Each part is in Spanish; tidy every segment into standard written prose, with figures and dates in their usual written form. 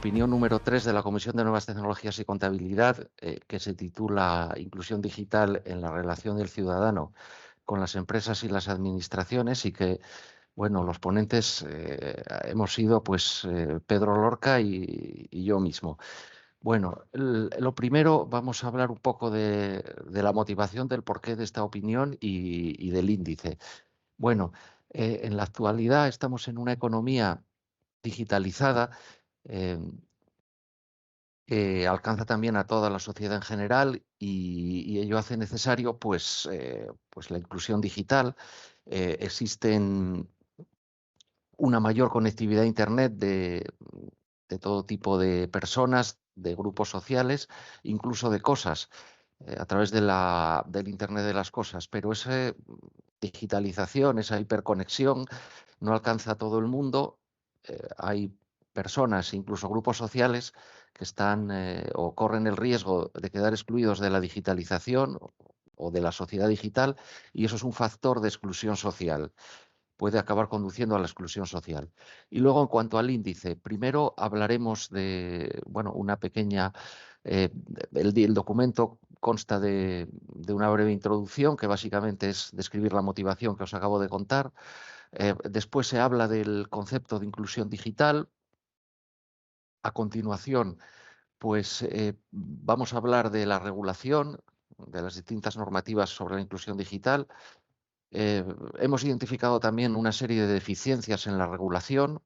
opinión número 3 de la Comisión de Nuevas Tecnologías y Contabilidad, que se titula Inclusión digital en la relación del ciudadano con las empresas y las administraciones, y que, bueno, los ponentes hemos sido pues Pedro Lorca y yo mismo. Bueno, lo primero, vamos a hablar un poco de la motivación del porqué de esta opinión y del índice. Bueno, en la actualidad estamos en una economía digitalizada, eh, que alcanza también a toda la sociedad en general, y ello hace necesario pues la inclusión digital. Existen una mayor conectividad a Internet de todo tipo de personas, de grupos sociales, incluso de cosas, a través del Internet de las cosas. Pero esa digitalización, esa hiperconexión, no alcanza a todo el mundo. Hay personas, incluso grupos sociales, que están o corren el riesgo de quedar excluidos de la digitalización o de la sociedad digital, y eso es un factor de exclusión social. Puede acabar conduciendo a la exclusión social. Y luego, en cuanto al índice, primero hablaremos de, bueno, una pequeña... el documento consta de una breve introducción, que básicamente es describir la motivación que os acabo de contar. Después se habla del concepto de inclusión digital. A continuación, pues vamos a hablar de la regulación, de las distintas normativas sobre la inclusión digital. Eh, Hemos identificado también una serie de deficiencias en la regulación,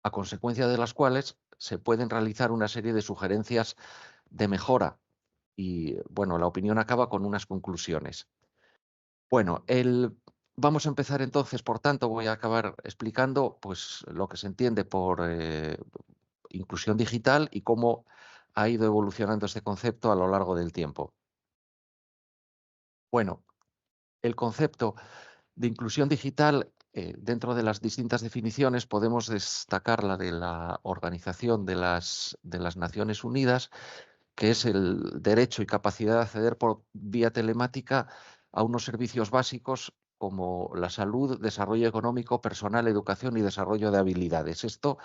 a consecuencia de las cuales se pueden realizar una serie de sugerencias de mejora. Y bueno, la opinión acaba con unas conclusiones. Bueno, vamos a empezar entonces, por tanto, voy a acabar explicando pues lo que se entiende por inclusión digital y cómo ha ido evolucionando este concepto a lo largo del tiempo. Bueno, el concepto de inclusión digital, dentro de las distintas definiciones, podemos destacar la de la Organización de las Naciones Unidas, que es el derecho y capacidad de acceder por vía telemática a unos servicios básicos como la salud, desarrollo económico, personal, educación y desarrollo de habilidades. Esto,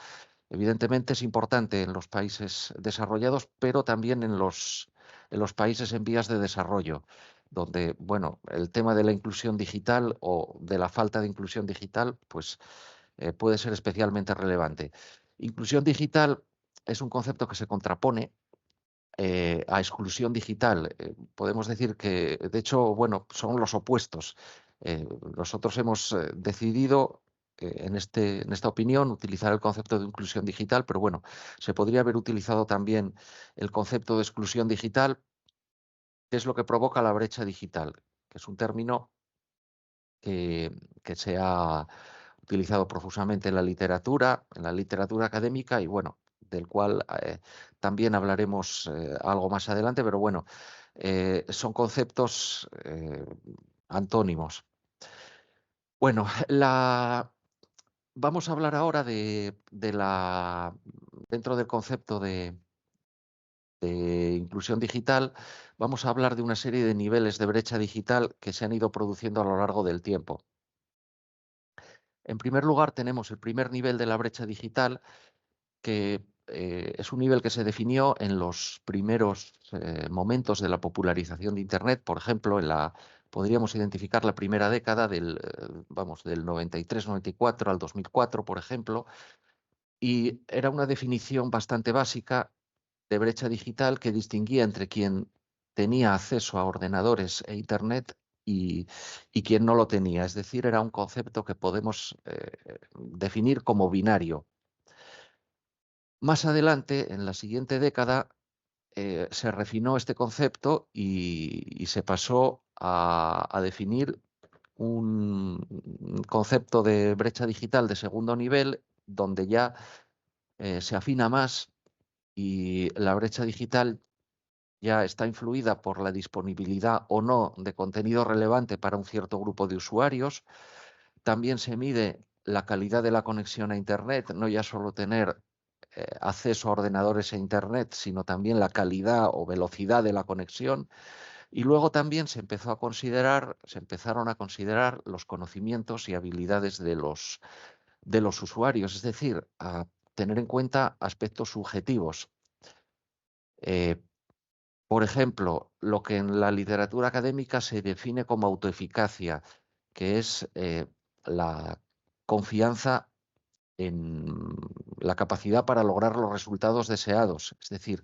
evidentemente, es importante en los países desarrollados, pero también en los países en vías de desarrollo, donde, bueno, el tema de la inclusión digital o de la falta de inclusión digital, pues puede ser especialmente relevante. Inclusión digital es un concepto que se contrapone a exclusión digital. Podemos decir que, de hecho, bueno, son los opuestos. Nosotros hemos decidido, en esta opinión, utilizar el concepto de inclusión digital, pero bueno, se podría haber utilizado también el concepto de exclusión digital, que es lo que provoca la brecha digital, que es un término que, que se ha utilizado profusamente en la literatura académica, y bueno, del cual también hablaremos algo más adelante, pero bueno, son conceptos antónimos. Bueno, vamos a hablar ahora dentro del concepto de inclusión digital, vamos a hablar de una serie de niveles de brecha digital que se han ido produciendo a lo largo del tiempo. En primer lugar, tenemos el primer nivel de la brecha digital, que es un nivel que se definió en los primeros momentos de la popularización de Internet. Por ejemplo, podríamos identificar la primera década del 93-94 al 2004, por ejemplo, y era una definición bastante básica de brecha digital que distinguía entre quien tenía acceso a ordenadores e Internet y quien no lo tenía. Es decir, era un concepto que podemos definir como binario. Más adelante, en la siguiente década, se refinó este concepto y se pasó a definir un concepto de brecha digital de segundo nivel, donde ya se afina más, y la brecha digital ya está influida por la disponibilidad o no de contenido relevante para un cierto grupo de usuarios. También se mide la calidad de la conexión a Internet, no ya solo tener acceso a ordenadores e Internet, sino también la calidad o velocidad de la conexión. Y luego también se empezaron a considerar los conocimientos y habilidades de los usuarios, es decir, a tener en cuenta aspectos subjetivos. Por ejemplo, lo que en la literatura académica se define como autoeficacia, que es la confianza en la capacidad para lograr los resultados deseados. Es decir,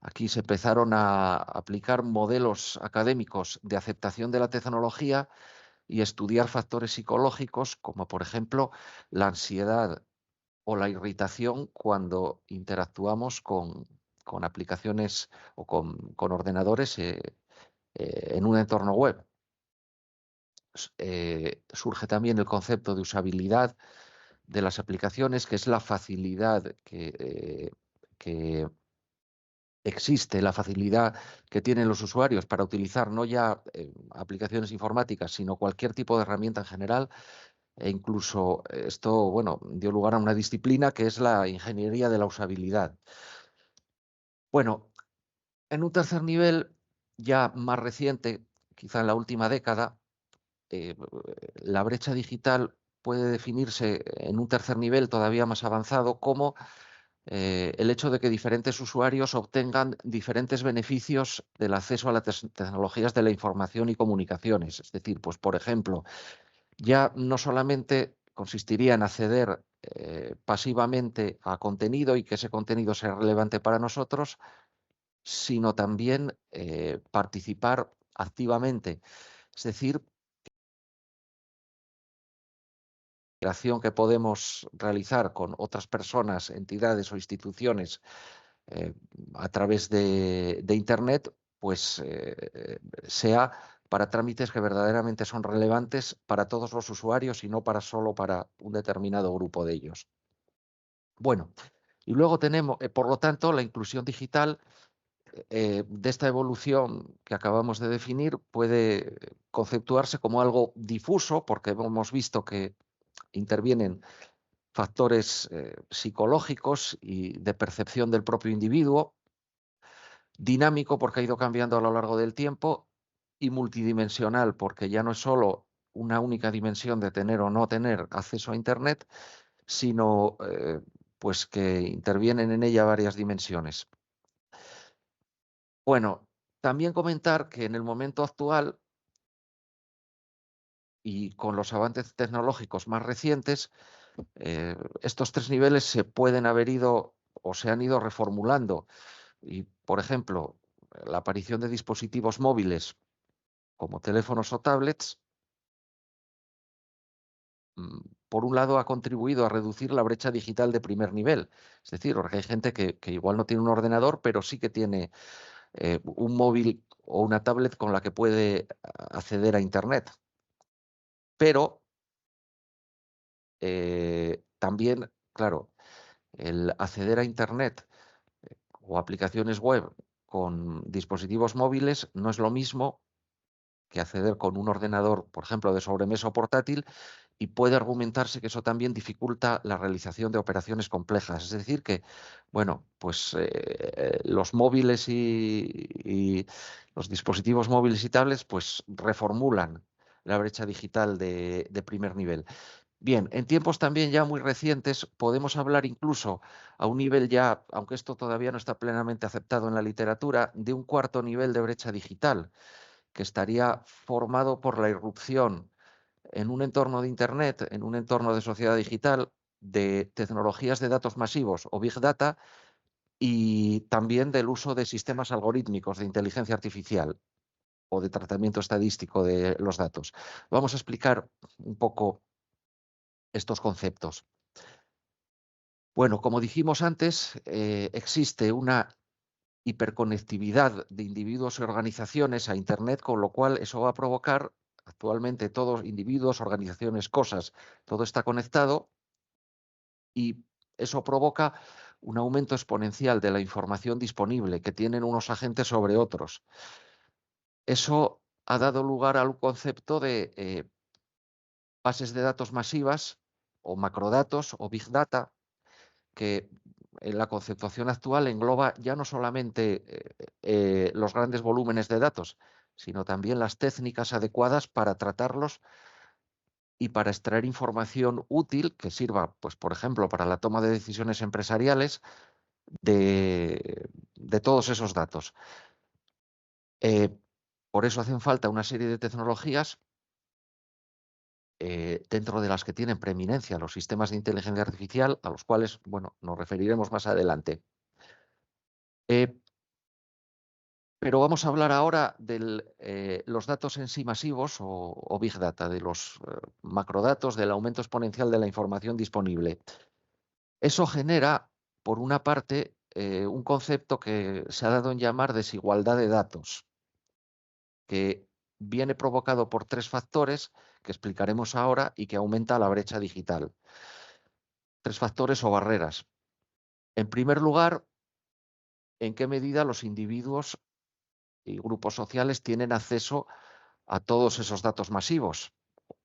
aquí se empezaron a aplicar modelos académicos de aceptación de la tecnología y estudiar factores psicológicos como, por ejemplo, la ansiedad o la irritación cuando interactuamos con aplicaciones o con ordenadores en un entorno web. Surge también el concepto de usabilidad de las aplicaciones, que es la facilidad que existe, la facilidad que tienen los usuarios para utilizar no ya aplicaciones informáticas, sino cualquier tipo de herramienta en general. E incluso esto, bueno, dio lugar a una disciplina que es la ingeniería de la usabilidad. Bueno, en un tercer nivel, ya más reciente, quizá en la última década, la brecha digital puede definirse en un tercer nivel todavía más avanzado como el hecho de que diferentes usuarios obtengan diferentes beneficios del acceso a las tecnologías de la información y comunicaciones. Es decir, pues por ejemplo, ya no solamente consistiría en acceder pasivamente a contenido y que ese contenido sea relevante para nosotros, sino también participar activamente. Es decir, la acción que podemos realizar con otras personas, entidades o instituciones eh, a través de Internet, pues sea para trámites que verdaderamente son relevantes para todos los usuarios y no solo para un determinado grupo de ellos. Bueno, y luego tenemos, por lo tanto, la inclusión digital de esta evolución que acabamos de definir puede conceptuarse como algo difuso, porque hemos visto que intervienen factores psicológicos y de percepción del propio individuo, dinámico porque ha ido cambiando a lo largo del tiempo y multidimensional porque ya no es solo una única dimensión de tener o no tener acceso a Internet, sino pues que intervienen en ella varias dimensiones. Bueno, también comentar que en el momento actual y con los avances tecnológicos más recientes, estos tres niveles se pueden haber ido o se han ido reformulando. Y, por ejemplo, la aparición de dispositivos móviles como teléfonos o tablets, por un lado, ha contribuido a reducir la brecha digital de primer nivel. Es decir, porque hay gente que igual no tiene un ordenador, pero sí que tiene un móvil o una tablet con la que puede acceder a Internet. Pero también, claro, el acceder a Internet o aplicaciones web con dispositivos móviles no es lo mismo que acceder con un ordenador, por ejemplo, de sobremesa o portátil, y puede argumentarse que eso también dificulta la realización de operaciones complejas. Es decir, que, bueno, pues los móviles y los dispositivos móviles y tablets, pues reformulan la brecha digital de primer nivel. Bien, en tiempos también ya muy recientes podemos hablar incluso a un nivel ya, aunque esto todavía no está plenamente aceptado en la literatura, de un cuarto nivel de brecha digital, que estaría formado por la irrupción en un entorno de Internet, en un entorno de sociedad digital, de tecnologías de datos masivos o Big Data y también del uso de sistemas algorítmicos de inteligencia artificial o de tratamiento estadístico de los datos. Vamos a explicar un poco estos conceptos. Bueno, como dijimos antes, existe una hiperconectividad de individuos y organizaciones a Internet, con lo cual eso va a provocar actualmente todos, individuos, organizaciones, cosas, todo está conectado y eso provoca un aumento exponencial de la información disponible que tienen unos agentes sobre otros. Eso ha dado lugar al concepto de bases de datos masivas o macrodatos o big data, que en la conceptuación actual engloba ya no solamente los grandes volúmenes de datos, sino también las técnicas adecuadas para tratarlos y para extraer información útil que sirva, pues, por ejemplo, para la toma de decisiones empresariales de todos esos datos. Por eso hacen falta una serie de tecnologías dentro de las que tienen preeminencia los sistemas de inteligencia artificial, a los cuales, bueno, nos referiremos más adelante. Eh, pero vamos a hablar ahora de los datos en sí masivos o Big Data, de los macrodatos, del aumento exponencial de la información disponible. Eso genera, por una parte, un concepto que se ha dado en llamar desigualdad de datos, que viene provocado por 3 factores que explicaremos ahora y que aumenta la brecha digital. 3 factores o barreras. En primer lugar, en qué medida los individuos y grupos sociales tienen acceso a todos esos datos masivos,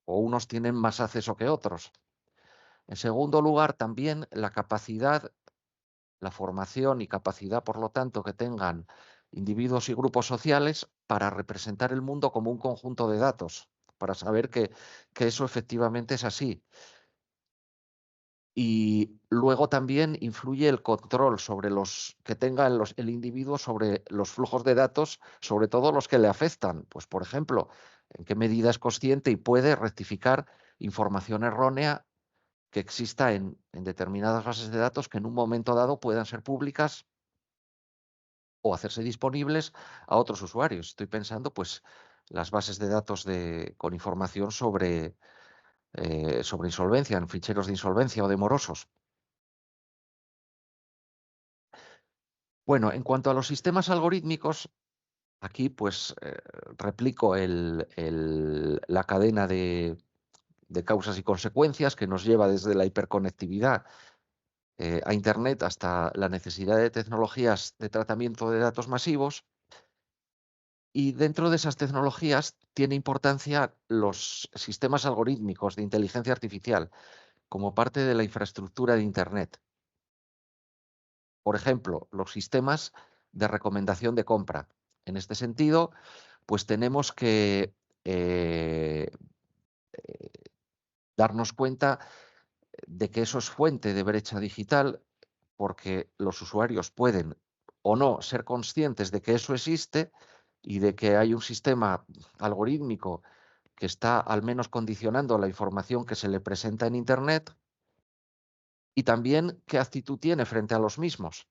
o unos tienen más acceso que otros. En segundo lugar, también la capacidad, la formación y capacidad, por lo tanto, que tengan individuos y grupos sociales para representar el mundo como un conjunto de datos, para saber que eso efectivamente es así. Y luego también influye el control sobre los que tenga el individuo sobre los flujos de datos, sobre todo los que le afectan. Pues, por ejemplo, en qué medida es consciente y puede rectificar información errónea que exista en determinadas bases de datos que en un momento dado puedan ser públicas o hacerse disponibles a otros usuarios. Estoy pensando, pues, las bases de datos con información sobre insolvencia, en ficheros de insolvencia o de morosos. Bueno, en cuanto a los sistemas algorítmicos, aquí pues replico la cadena de causas y consecuencias que nos lleva desde la hiperconectividad a Internet hasta la necesidad de tecnologías de tratamiento de datos masivos. Y dentro de esas tecnologías tiene importancia los sistemas algorítmicos de inteligencia artificial como parte de la infraestructura de Internet. Por ejemplo, los sistemas de recomendación de compra. En este sentido, pues tenemos que darnos cuenta de que eso es fuente de brecha digital, porque los usuarios pueden o no ser conscientes de que eso existe y de que hay un sistema algorítmico que está al menos condicionando la información que se le presenta en Internet, y también qué actitud tiene frente a los mismos.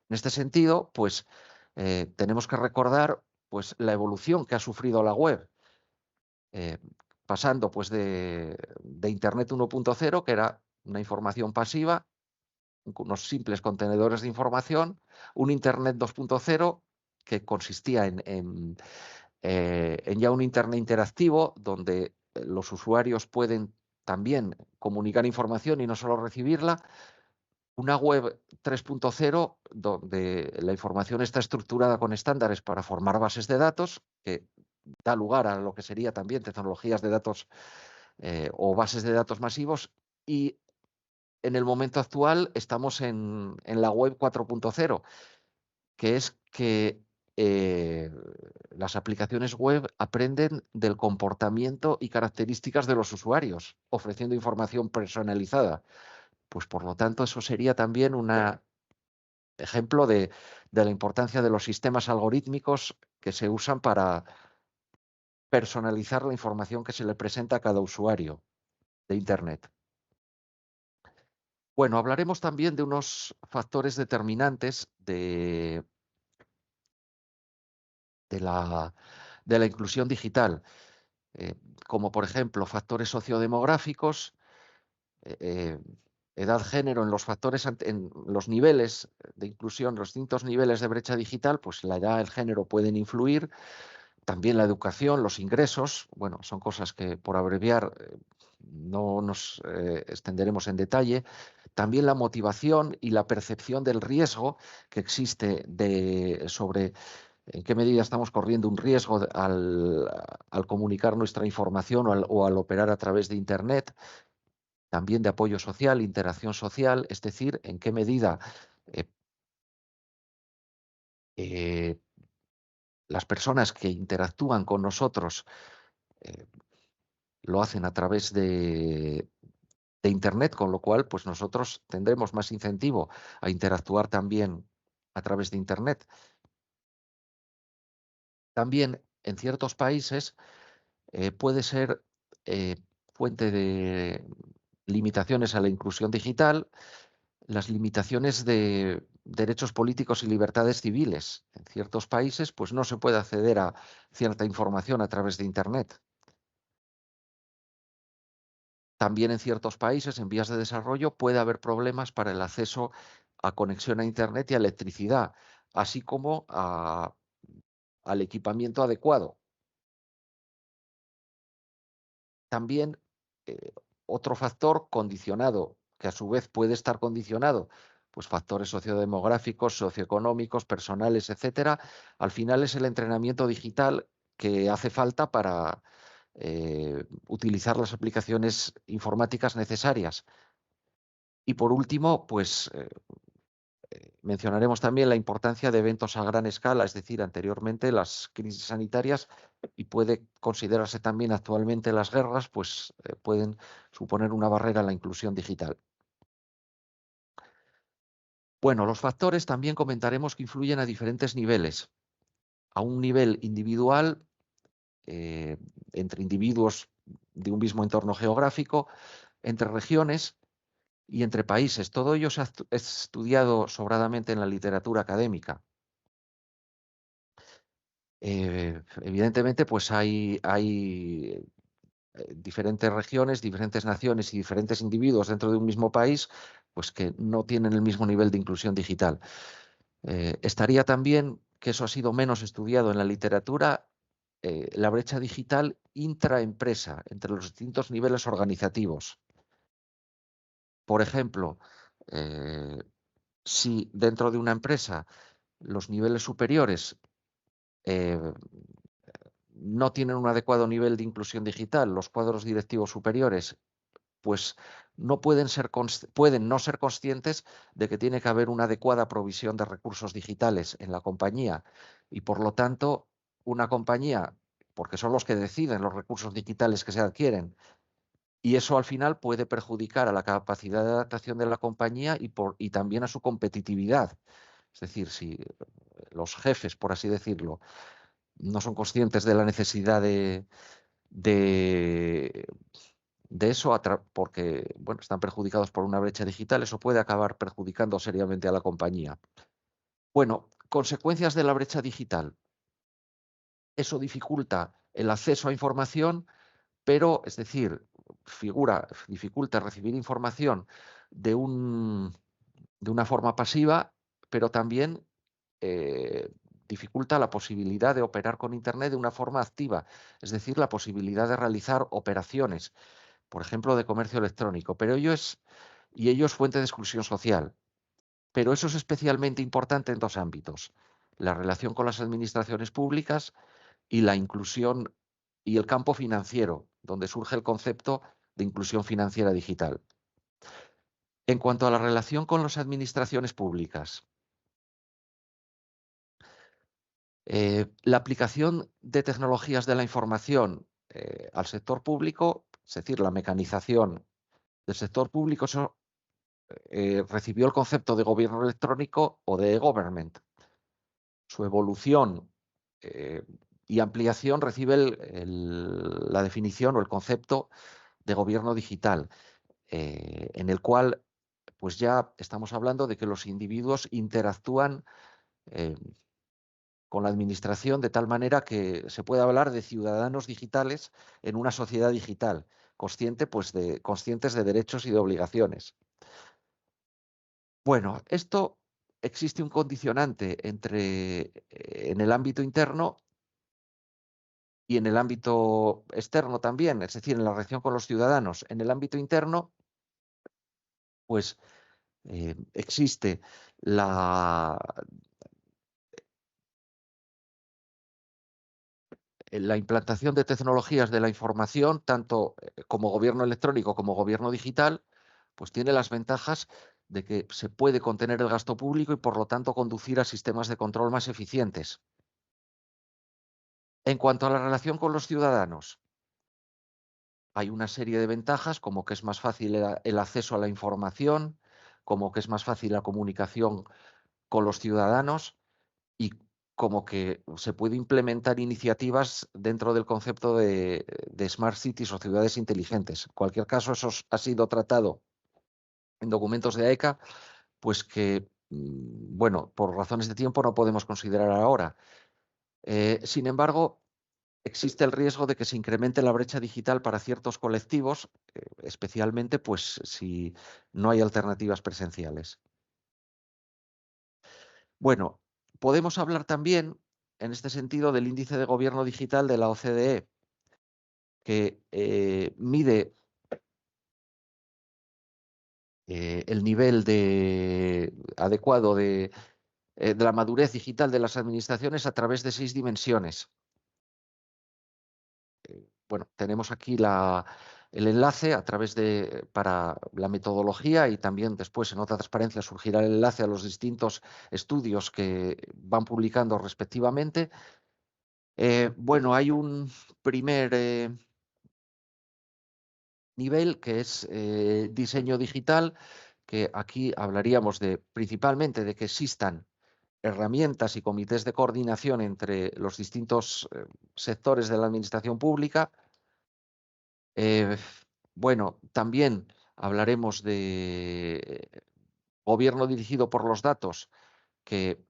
En este sentido, pues tenemos que recordar pues, la evolución que ha sufrido la web, eh, pasando pues, de Internet 1.0, que era una información pasiva, unos simples contenedores de información, un Internet 2.0 que consistía en ya un Internet interactivo, donde los usuarios pueden también comunicar información y no solo recibirla, una web 3.0 donde la información está estructurada con estándares para formar bases de datos, que da lugar a lo que sería también tecnologías de datos o bases de datos masivos, y en el momento actual estamos en la web 4.0, que es que las aplicaciones web aprenden del comportamiento y características de los usuarios, ofreciendo información personalizada. Pues por lo tanto, eso sería también un ejemplo de la importancia de los sistemas algorítmicos que se usan para personalizar la información que se le presenta a cada usuario de Internet. Bueno, hablaremos también de unos factores determinantes de la, de la inclusión digital, eh, como por ejemplo factores sociodemográficos, eh, eh, edad, género, en los factores, en los niveles de inclusión, los distintos niveles de brecha digital, pues la edad, el género pueden influir, también la educación, los ingresos, bueno, son cosas que por abreviar no nos extenderemos en detalle. También la motivación y la percepción del riesgo que existe sobre en qué medida estamos corriendo un riesgo al comunicar nuestra información o al operar a través de Internet. También de apoyo social, interacción social, es decir, en qué medida eh, eh, las personas que interactúan con nosotros, eh, lo hacen a través de Internet, con lo cual pues nosotros tendremos más incentivo a interactuar también a través de Internet. También en ciertos países puede ser fuente de limitaciones a la inclusión digital, las limitaciones de derechos políticos y libertades civiles. En ciertos países pues no se puede acceder a cierta información a través de Internet. También en ciertos países en vías de desarrollo puede haber problemas para el acceso a conexión a Internet y a electricidad, así como al equipamiento adecuado. También otro factor condicionado, que a su vez puede estar condicionado, pues factores sociodemográficos, socioeconómicos, personales, etcétera, al final es el entrenamiento digital que hace falta para utilizar las aplicaciones informáticas necesarias. Y por último, pues mencionaremos también la importancia de eventos a gran escala, es decir, anteriormente las crisis sanitarias y puede considerarse también actualmente las guerras, pues pueden suponer una barrera a la inclusión digital. Bueno, los factores también comentaremos que influyen a diferentes niveles. A un nivel individual, eh, entre individuos de un mismo entorno geográfico, entre regiones y entre países. Todo ello se ha estudiado sobradamente en la literatura académica. Evidentemente, pues hay diferentes regiones, diferentes naciones y diferentes individuos dentro de un mismo país, pues que no tienen el mismo nivel de inclusión digital. Estaría también, que eso ha sido menos estudiado en la literatura, la brecha digital intraempresa, entre los distintos niveles organizativos. Por ejemplo, eh, si dentro de una empresa los niveles superiores eh, no tienen un adecuado nivel de inclusión digital, los cuadros directivos superiores, pues no pueden no ser conscientes de que tiene que haber una adecuada provisión de recursos digitales en la compañía y por lo tanto una compañía, porque son los que deciden los recursos digitales que se adquieren, y eso al final puede perjudicar a la capacidad de adaptación de la compañía y también a su competitividad. Es decir, si los jefes, por así decirlo, no son conscientes de la necesidad de, de eso, porque bueno, están perjudicados por una brecha digital, eso puede acabar perjudicando seriamente a la compañía. Bueno, consecuencias de la brecha digital. Eso dificulta el acceso a información, pero, es decir, dificulta recibir información de, de una forma pasiva, pero también eh, dificulta la posibilidad de operar con Internet de una forma activa, es decir, la posibilidad de realizar operaciones, por ejemplo, de comercio electrónico, y ello es fuente de exclusión social. Pero eso es especialmente importante en dos ámbitos: la relación con las administraciones públicas y la inclusión y el campo financiero, donde surge el concepto de inclusión financiera digital. En cuanto a la relación con las administraciones públicas, la aplicación de tecnologías de la información al sector público, es decir, la mecanización del sector público, eso recibió el concepto de gobierno electrónico o de e-government. Su evolución eh, y ampliación recibe la definición o el concepto de gobierno digital, en el cual pues ya estamos hablando de que los individuos interactúan eh, con la administración de tal manera que se puede hablar de ciudadanos digitales en una sociedad digital, conscientes de derechos y de obligaciones. Bueno, esto existe un condicionante en el ámbito interno y en el ámbito externo también, es decir, en la relación con los ciudadanos. En el ámbito interno, pues existe la implantación de tecnologías de la información, tanto como gobierno electrónico como gobierno digital, pues tiene las ventajas de que se puede contener el gasto público y por lo tanto conducir a sistemas de control más eficientes. En cuanto a la relación con los ciudadanos, hay una serie de ventajas, como que es más fácil el acceso a la información, como que es más fácil la comunicación con los ciudadanos y como que se puede implementar iniciativas dentro del concepto de Smart Cities o ciudades inteligentes. En cualquier caso, eso ha sido tratado en documentos de AECA, pues que, bueno, por razones de tiempo no podemos considerar ahora. Sin embargo, existe el riesgo de que se incremente la brecha digital para ciertos colectivos, especialmente pues si no hay alternativas presenciales. Bueno, podemos hablar también, en este sentido, del índice de gobierno digital de la OCDE, que mide el nivel adecuado de la madurez digital de las administraciones a través de 6 dimensiones. Bueno, tenemos aquí el enlace para la metodología y también después en otra transparencia surgirá el enlace a los distintos estudios que van publicando respectivamente. Bueno, hay un primer nivel que es diseño digital, que aquí hablaríamos principalmente de que existan herramientas y comités de coordinación entre los distintos sectores de la administración pública. Bueno, también hablaremos de gobierno dirigido por los datos, que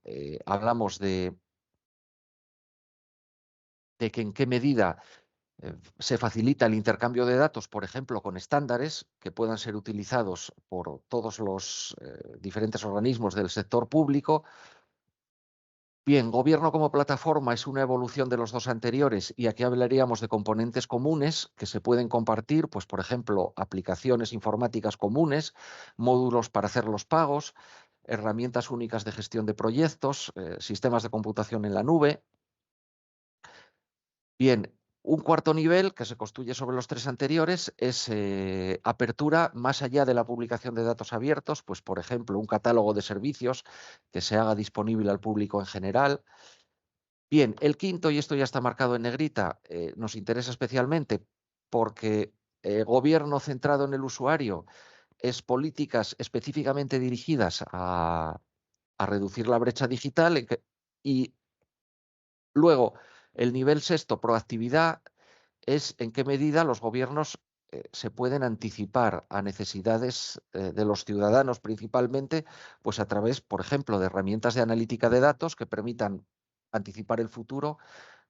hablamos de que en qué medida se facilita el intercambio de datos, por ejemplo, con estándares que puedan ser utilizados por todos los diferentes organismos del sector público. Bien, gobierno como plataforma es una evolución de los dos anteriores y aquí hablaríamos de componentes comunes que se pueden compartir, pues por ejemplo, aplicaciones informáticas comunes, módulos para hacer los pagos, herramientas únicas de gestión de proyectos, sistemas de computación en la nube. Bien, un cuarto nivel que se construye sobre los 3 anteriores es apertura más allá de la publicación de datos abiertos, pues por ejemplo, un catálogo de servicios que se haga disponible al público en general. Bien, el quinto, y esto ya está marcado en negrita, nos interesa especialmente porque gobierno centrado en el usuario es políticas específicamente dirigidas a reducir la brecha digital y luego el nivel sexto, proactividad, es en qué medida los gobiernos se pueden anticipar a necesidades de los ciudadanos principalmente, pues a través, por ejemplo, de herramientas de analítica de datos que permitan anticipar el futuro,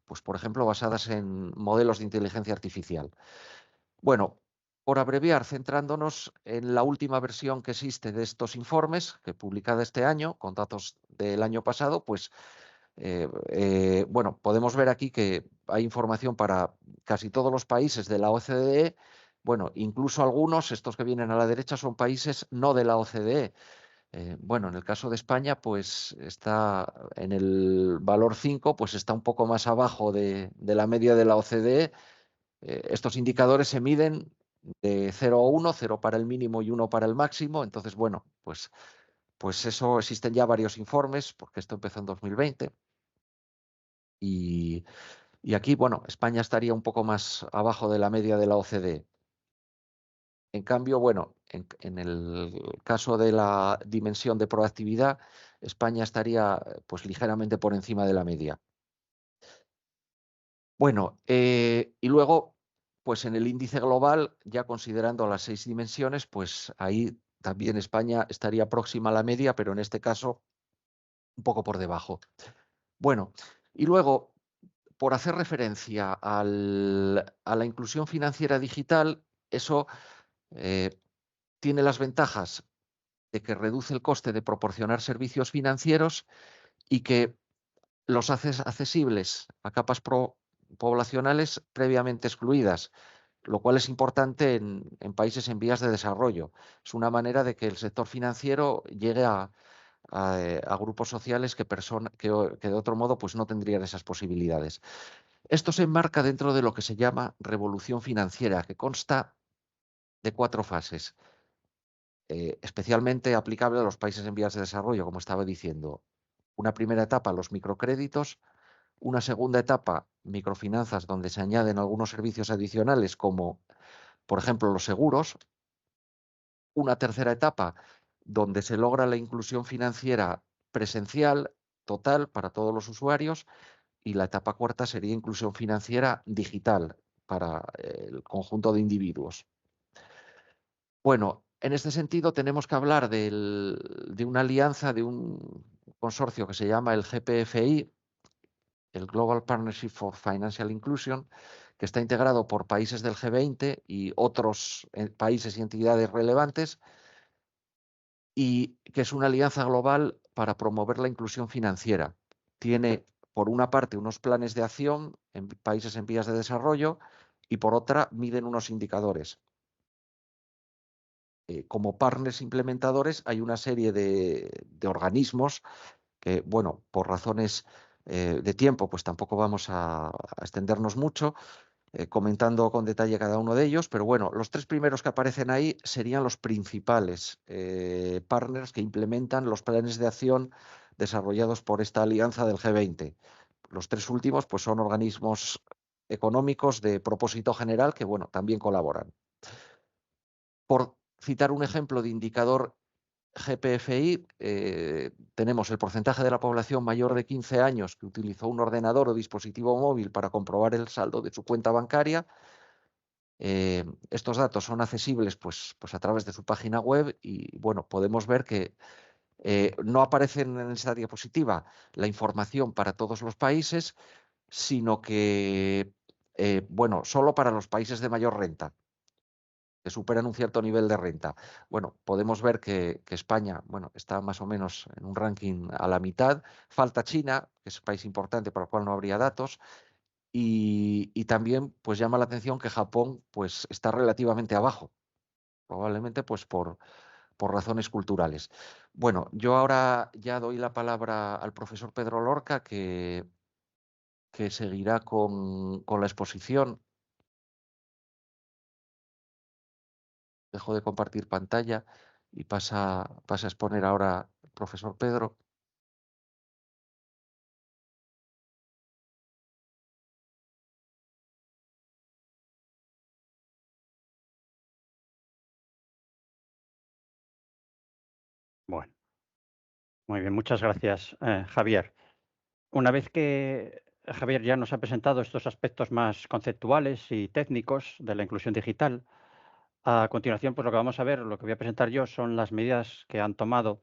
pues por ejemplo, basadas en modelos de inteligencia artificial. Bueno, por abreviar, centrándonos en la última versión que existe de estos informes, que publicada este año, con datos del año pasado, pues bueno, podemos ver aquí que hay información para casi todos los países de la OCDE. Bueno, incluso algunos, estos que vienen a la derecha, son países no de la OCDE. Bueno, en el caso de España, pues está en el valor 5, pues está un poco más abajo de la media de la OCDE. Estos indicadores se miden de 0 a 1, 0 para el mínimo y 1 para el máximo. Entonces, bueno, pues eso existen ya varios informes, porque esto empezó en 2020. Y aquí, bueno, España estaría un poco más abajo de la media de la OCDE. En cambio, bueno, en el caso de la dimensión de proactividad, España estaría pues ligeramente por encima de la media. Bueno, y luego, pues en el índice global, ya considerando las 6 dimensiones, pues ahí también España estaría próxima a la media, pero en este caso un poco por debajo. Bueno, y luego, por hacer referencia a la inclusión financiera digital, eso tiene las ventajas de que reduce el coste de proporcionar servicios financieros y que los hace accesibles a capas poblacionales previamente excluidas, lo cual es importante en países en vías de desarrollo. Es una manera de que el sector financiero llegue a grupos sociales que de otro modo pues no tendrían esas posibilidades. Esto se enmarca dentro de lo que se llama revolución financiera, que consta de 4 fases. Especialmente aplicable a los países en vías de desarrollo, como estaba diciendo. Una primera etapa, los microcréditos. Una segunda etapa, microfinanzas, donde se añaden algunos servicios adicionales como por ejemplo, los seguros. Una tercera etapa donde se logra la inclusión financiera presencial total para todos los usuarios, y la etapa cuarta sería inclusión financiera digital para el conjunto de individuos. Bueno, en este sentido tenemos que hablar de una alianza, de un consorcio que se llama el GPFI, el Global Partnership for Financial Inclusion, que está integrado por países del G20 y otros países y entidades relevantes, y que es una alianza global para promover la inclusión financiera. Tiene, por una parte, unos planes de acción en países en vías de desarrollo y, por otra, miden unos indicadores. Como partners implementadores hay una serie de organismos que, bueno, por razones de tiempo, pues tampoco vamos a extendernos mucho, comentando con detalle cada uno de ellos, pero bueno, los tres primeros que aparecen ahí serían los principales partners que implementan los planes de acción desarrollados por esta alianza del G20. Los tres últimos pues son organismos económicos de propósito general que, bueno, también colaboran. Por citar un ejemplo de indicador GPFI, tenemos el porcentaje de la población mayor de 15 años que utilizó un ordenador o dispositivo móvil para comprobar el saldo de su cuenta bancaria. Estos datos son accesibles pues a través de su página web y, bueno, podemos ver que no aparecen en esta diapositiva la información para todos los países, sino que, bueno, solo para los países de mayor renta, que superan un cierto nivel de renta. Bueno, podemos ver que España, bueno, está más o menos en un ranking a la mitad. Falta China, que es un país importante para el cual no habría datos. Y también pues llama la atención que Japón pues está relativamente abajo, probablemente pues por razones culturales. Bueno, yo ahora ya doy la palabra al profesor Pedro Lorca, que seguirá con la exposición. Dejo de compartir pantalla y pasa a exponer ahora el profesor Pedro. Bueno, muy bien, muchas gracias, Javier. Una vez que Javier ya nos ha presentado estos aspectos más conceptuales y técnicos de la inclusión digital, a continuación, pues lo que vamos a ver, lo que voy a presentar yo, son las medidas que han tomado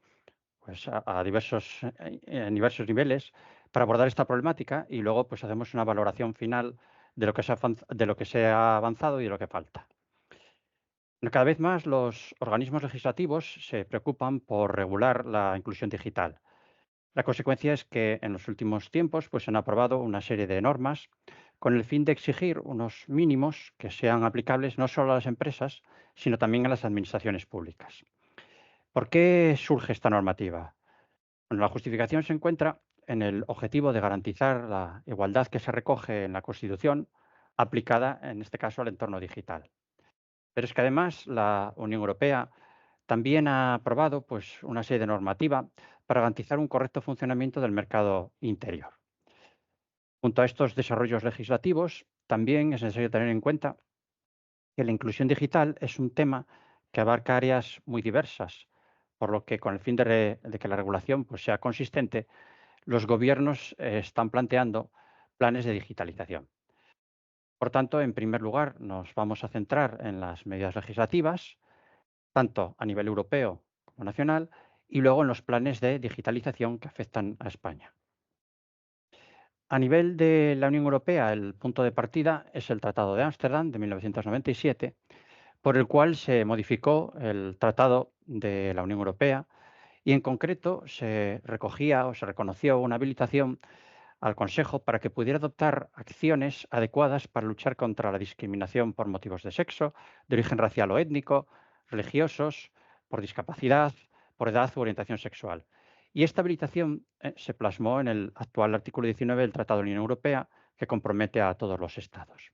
pues, a diversos, en diversos niveles para abordar esta problemática, y luego pues hacemos una valoración final de lo que de lo que se ha avanzado y de lo que falta. Cada vez más los organismos legislativos se preocupan por regular la inclusión digital. La consecuencia es que en los últimos tiempos pues, se han aprobado una serie de normas con el fin de exigir unos mínimos que sean aplicables no solo a las empresas, sino también a las administraciones públicas. ¿Por qué surge esta normativa? Bueno, la justificación se encuentra en el objetivo de garantizar la igualdad que se recoge en la Constitución, aplicada en este caso al entorno digital. Pero es que además la Unión Europea también ha aprobado pues, una serie de normativa para garantizar un correcto funcionamiento del mercado interior. Junto a estos desarrollos legislativos, también es necesario tener en cuenta que la inclusión digital es un tema que abarca áreas muy diversas, por lo que con el fin de que la regulación pues, sea consistente, los gobiernos están planteando planes de digitalización. Por tanto, en primer lugar, nos vamos a centrar en las medidas legislativas, tanto a nivel europeo como nacional, y luego en los planes de digitalización que afectan a España. A nivel de la Unión Europea, el punto de partida es el Tratado de Ámsterdam de 1997, por el cual se modificó el Tratado de la Unión Europea y en concreto se recogía o se reconoció una habilitación al Consejo para que pudiera adoptar acciones adecuadas para luchar contra la discriminación por motivos de sexo, de origen racial o étnico, religiosos, por discapacidad, por edad u orientación sexual. Y esta habilitación se plasmó en el actual artículo 19 del Tratado de la Unión Europea, que compromete a todos los Estados.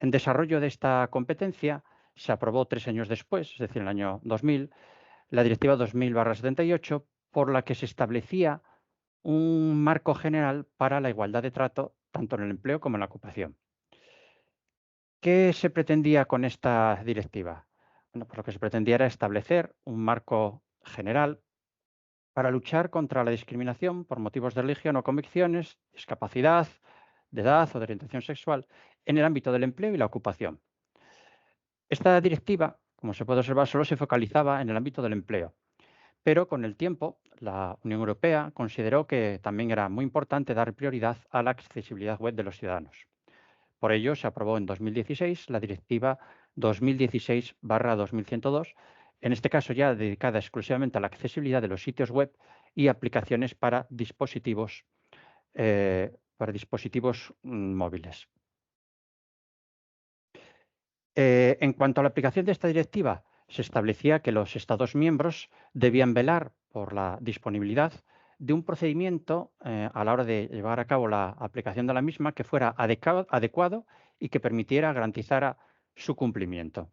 En desarrollo de esta competencia se aprobó 3 años después, es decir, en el año 2000, la Directiva 2000/78, por la que se establecía un marco general para la igualdad de trato tanto en el empleo como en la ocupación. ¿Qué se pretendía con esta directiva? Bueno, pues lo que se pretendía era establecer un marco general para luchar contra la discriminación por motivos de religión o convicciones, discapacidad, de edad o de orientación sexual en el ámbito del empleo y la ocupación. Esta directiva, como se puede observar, solo se focalizaba en el ámbito del empleo, pero con el tiempo la Unión Europea consideró que también era muy importante dar prioridad a la accesibilidad web de los ciudadanos. Por ello, se aprobó en 2016 la Directiva 2016/2102, en este caso ya dedicada exclusivamente a la accesibilidad de los sitios web y aplicaciones para dispositivos móviles. En cuanto a la aplicación de esta directiva, se establecía que los Estados miembros debían velar por la disponibilidad de un procedimiento a la hora de llevar a cabo la aplicación de la misma que fuera adecuado y que permitiera garantizar su cumplimiento.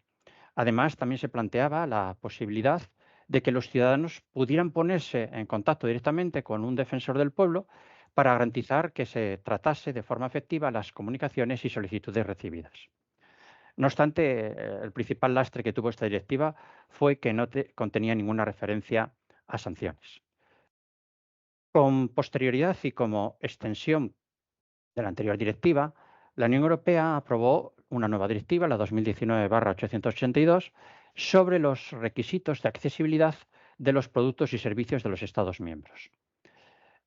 Además, también se planteaba la posibilidad de que los ciudadanos pudieran ponerse en contacto directamente con un defensor del pueblo para garantizar que se tratase de forma efectiva las comunicaciones y solicitudes recibidas. No obstante, el principal lastre que tuvo esta directiva fue que no contenía ninguna referencia a sanciones. Con posterioridad y como extensión de la anterior directiva, la Unión Europea aprobó una nueva directiva, la 2019/882, sobre los requisitos de accesibilidad de los productos y servicios de los Estados miembros.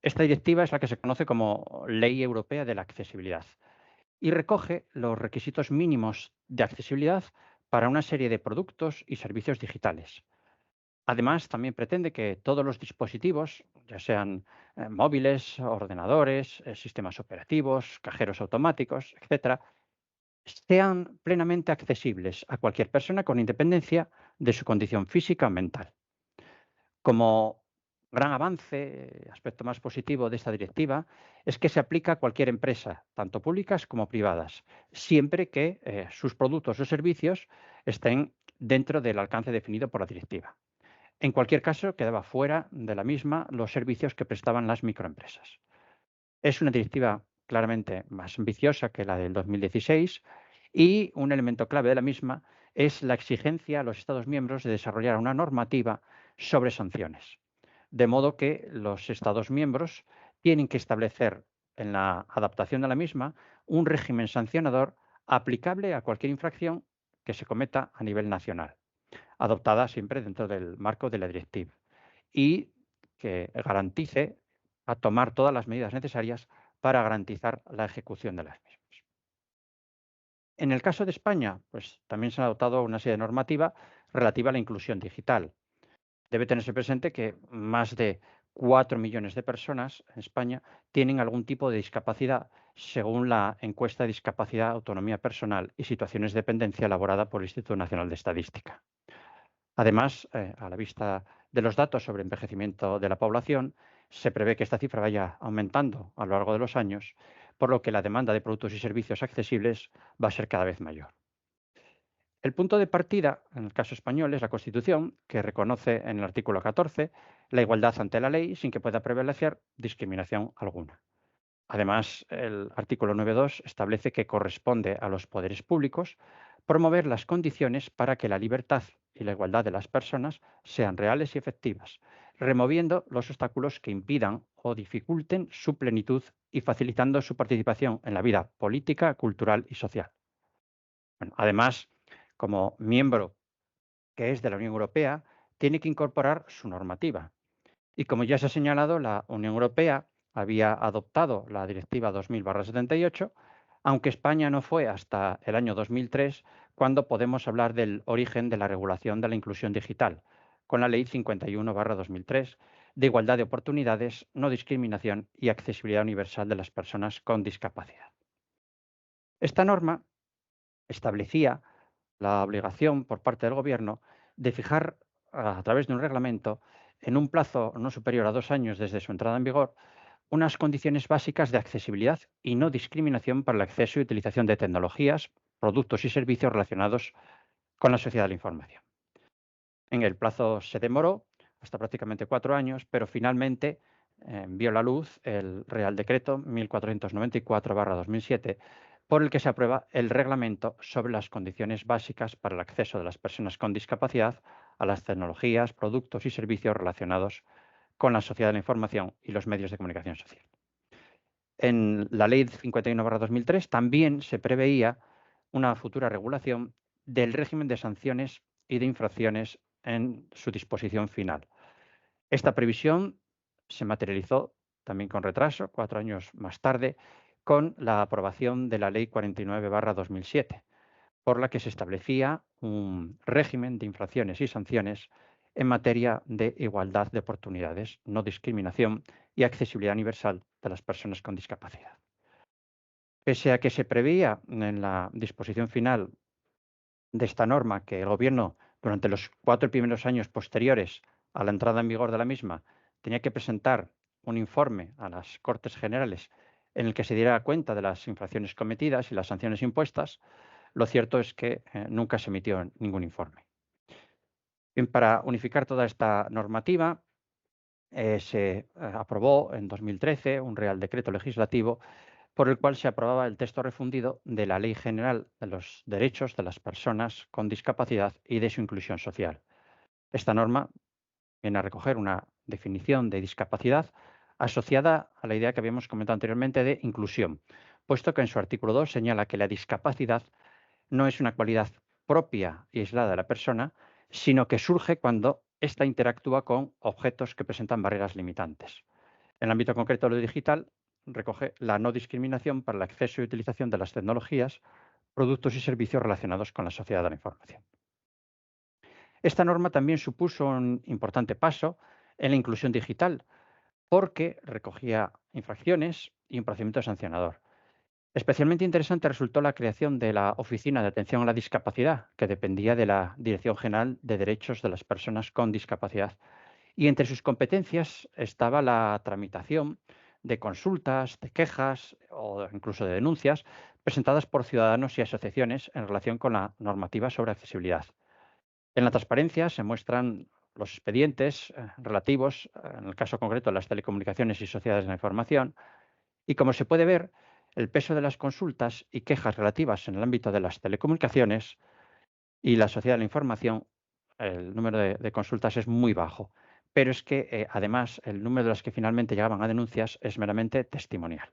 Esta directiva es la que se conoce como Ley Europea de la Accesibilidad y recoge los requisitos mínimos de accesibilidad para una serie de productos y servicios digitales. Además, también pretende que todos los dispositivos, ya sean móviles, ordenadores, sistemas operativos, cajeros automáticos, etcétera, sean plenamente accesibles a cualquier persona con independencia de su condición física o mental. Como gran avance, aspecto más positivo de esta directiva, es que se aplica a cualquier empresa, tanto públicas como privadas, siempre que sus productos o servicios estén dentro del alcance definido por la directiva. En cualquier caso, quedaba fuera de la misma los servicios que prestaban las microempresas. Es una directiva claramente más ambiciosa que la del 2016 y un elemento clave de la misma es la exigencia a los Estados miembros de desarrollar una normativa sobre sanciones. De modo que los Estados miembros tienen que establecer en la adaptación de la misma un régimen sancionador aplicable a cualquier infracción que se cometa a nivel nacional, adoptada siempre dentro del marco de la directiva, y que garantice a tomar todas las medidas necesarias para garantizar la ejecución de las mismas. En el caso de España, pues también se ha adoptado una serie de normativa relativa a la inclusión digital. Debe tenerse presente que más de 4 millones de personas en España tienen algún tipo de discapacidad, según la encuesta de discapacidad, autonomía personal y situaciones de dependencia elaborada por el Instituto Nacional de Estadística. Además, a la vista de los datos sobre envejecimiento de la población, se prevé que esta cifra vaya aumentando a lo largo de los años, por lo que la demanda de productos y servicios accesibles va a ser cada vez mayor. El punto de partida, en el caso español, es la Constitución, que reconoce en el artículo 14 la igualdad ante la ley sin que pueda prevalecer discriminación alguna. Además, el artículo 9.2 establece que corresponde a los poderes públicos promover las condiciones para que la libertad y la igualdad de las personas sean reales y efectivas, removiendo los obstáculos que impidan o dificulten su plenitud y facilitando su participación en la vida política, cultural y social. Bueno, además, como miembro que es de la Unión Europea, tiene que incorporar su normativa. Y como ya se ha señalado, la Unión Europea había adoptado la Directiva 2000/78, aunque España no fue hasta el año 2003 cuando podemos hablar del origen de la regulación de la inclusión digital, con la Ley 51/2003 de igualdad de oportunidades, no discriminación y accesibilidad universal de las personas con discapacidad. Esta norma establecía la obligación por parte del Gobierno de fijar, a través de un reglamento, en un plazo no superior a 2 años desde su entrada en vigor, unas condiciones básicas de accesibilidad y no discriminación para el acceso y utilización de tecnologías, productos y servicios relacionados con la sociedad de la información. En el plazo se demoró hasta prácticamente 4 años, pero finalmente vio la luz el Real Decreto 1494/2007, por el que se aprueba el Reglamento sobre las condiciones básicas para el acceso de las personas con discapacidad a las tecnologías, productos y servicios relacionados con la sociedad de la información y los medios de comunicación social. En la Ley 51/2003 también se preveía una futura regulación del régimen de sanciones y de infracciones en su disposición final. Esta previsión se materializó también con retraso, 4 años más tarde, con la aprobación de la Ley 49/2007, por la que se establecía un régimen de infracciones y sanciones en materia de igualdad de oportunidades, no discriminación y accesibilidad universal de las personas con discapacidad. Pese a que se preveía en la disposición final de esta norma que el Gobierno, durante los 4 primeros años posteriores a la entrada en vigor de la misma, tenía que presentar un informe a las Cortes Generales en el que se diera cuenta de las infracciones cometidas y las sanciones impuestas, lo cierto es que nunca se emitió ningún informe. Bien, para unificar toda esta normativa, se aprobó en 2013 un Real Decreto Legislativo por el cual se aprobaba el texto refundido de la Ley General de los Derechos de las Personas con Discapacidad y de su Inclusión Social. Esta norma viene a recoger una definición de discapacidad asociada a la idea que habíamos comentado anteriormente de inclusión, puesto que en su artículo 2 señala que la discapacidad no es una cualidad propia y aislada de la persona, sino que surge cuando ésta interactúa con objetos que presentan barreras limitantes. En el ámbito concreto de lo digital, recoge la no discriminación para el acceso y utilización de las tecnologías, productos y servicios relacionados con la sociedad de la información. Esta norma también supuso un importante paso en la inclusión digital, porque recogía infracciones y un procedimiento sancionador. Especialmente interesante resultó la creación de la Oficina de Atención a la Discapacidad, que dependía de la Dirección General de Derechos de las Personas con Discapacidad. Y entre sus competencias estaba la tramitación de consultas, de quejas o incluso de denuncias presentadas por ciudadanos y asociaciones en relación con la normativa sobre accesibilidad. En la transparencia se muestran los expedientes relativos, en el caso concreto, a las telecomunicaciones y sociedades de la información, y como se puede ver, el peso de las consultas y quejas relativas en el ámbito de las telecomunicaciones y la sociedad de la información, el número de consultas es muy bajo. Pero es que, además, el número de las que finalmente llegaban a denuncias es meramente testimonial.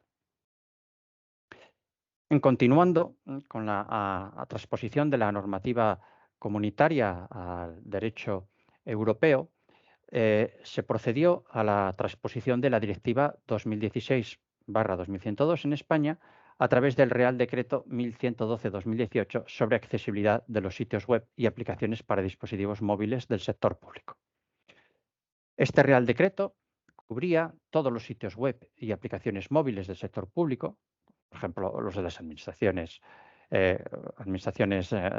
En continuando con la transposición de la normativa comunitaria al derecho europeo, se procedió a la transposición de la Directiva 2016/2102 en España a través del Real Decreto 1112/2018 sobre accesibilidad de los sitios web y aplicaciones para dispositivos móviles del sector público. Este Real Decreto cubría todos los sitios web y aplicaciones móviles del sector público, por ejemplo, los de las administraciones,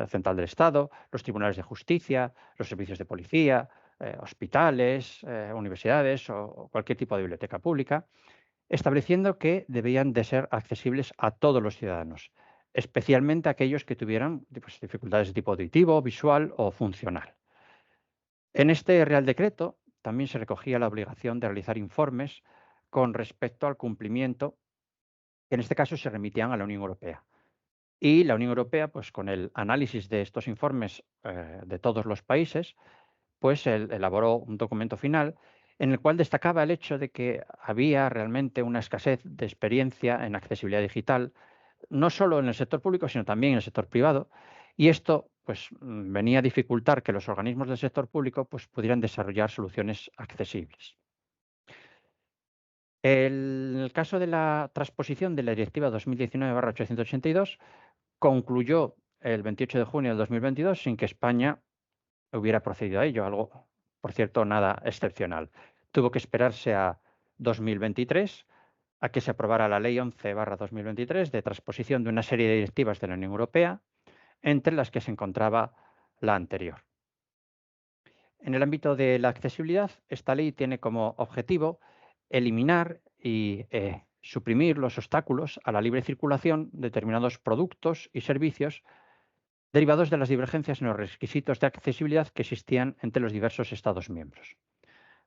central del Estado, los tribunales de justicia, los servicios de policía, hospitales, universidades o cualquier tipo de biblioteca pública, estableciendo que debían de ser accesibles a todos los ciudadanos, especialmente aquellos que tuvieran dificultades de tipo auditivo, visual o funcional. En este Real Decreto también se recogía la obligación de realizar informes con respecto al cumplimiento, que en este caso se remitían a la Unión Europea. Y la Unión Europea, pues con el análisis de estos informes de todos los países, pues elaboró un documento final en el cual destacaba el hecho de que había realmente una escasez de experiencia en accesibilidad digital, no solo en el sector público, sino también en el sector privado, y esto pues venía a dificultar que los organismos del sector público pues pudieran desarrollar soluciones accesibles. En el caso de la transposición de la Directiva 2019/882, concluyó el 28 de junio del 2022 sin que España hubiera procedido a ello, algo, por cierto, nada excepcional. Tuvo que esperarse a 2023 a que se aprobara la Ley 11/2023 de transposición de una serie de directivas de la Unión Europea, entre las que se encontraba la anterior. En el ámbito de la accesibilidad, esta ley tiene como objetivo eliminar y suprimir los obstáculos a la libre circulación de determinados productos y servicios derivados de las divergencias en los requisitos de accesibilidad que existían entre los diversos Estados miembros.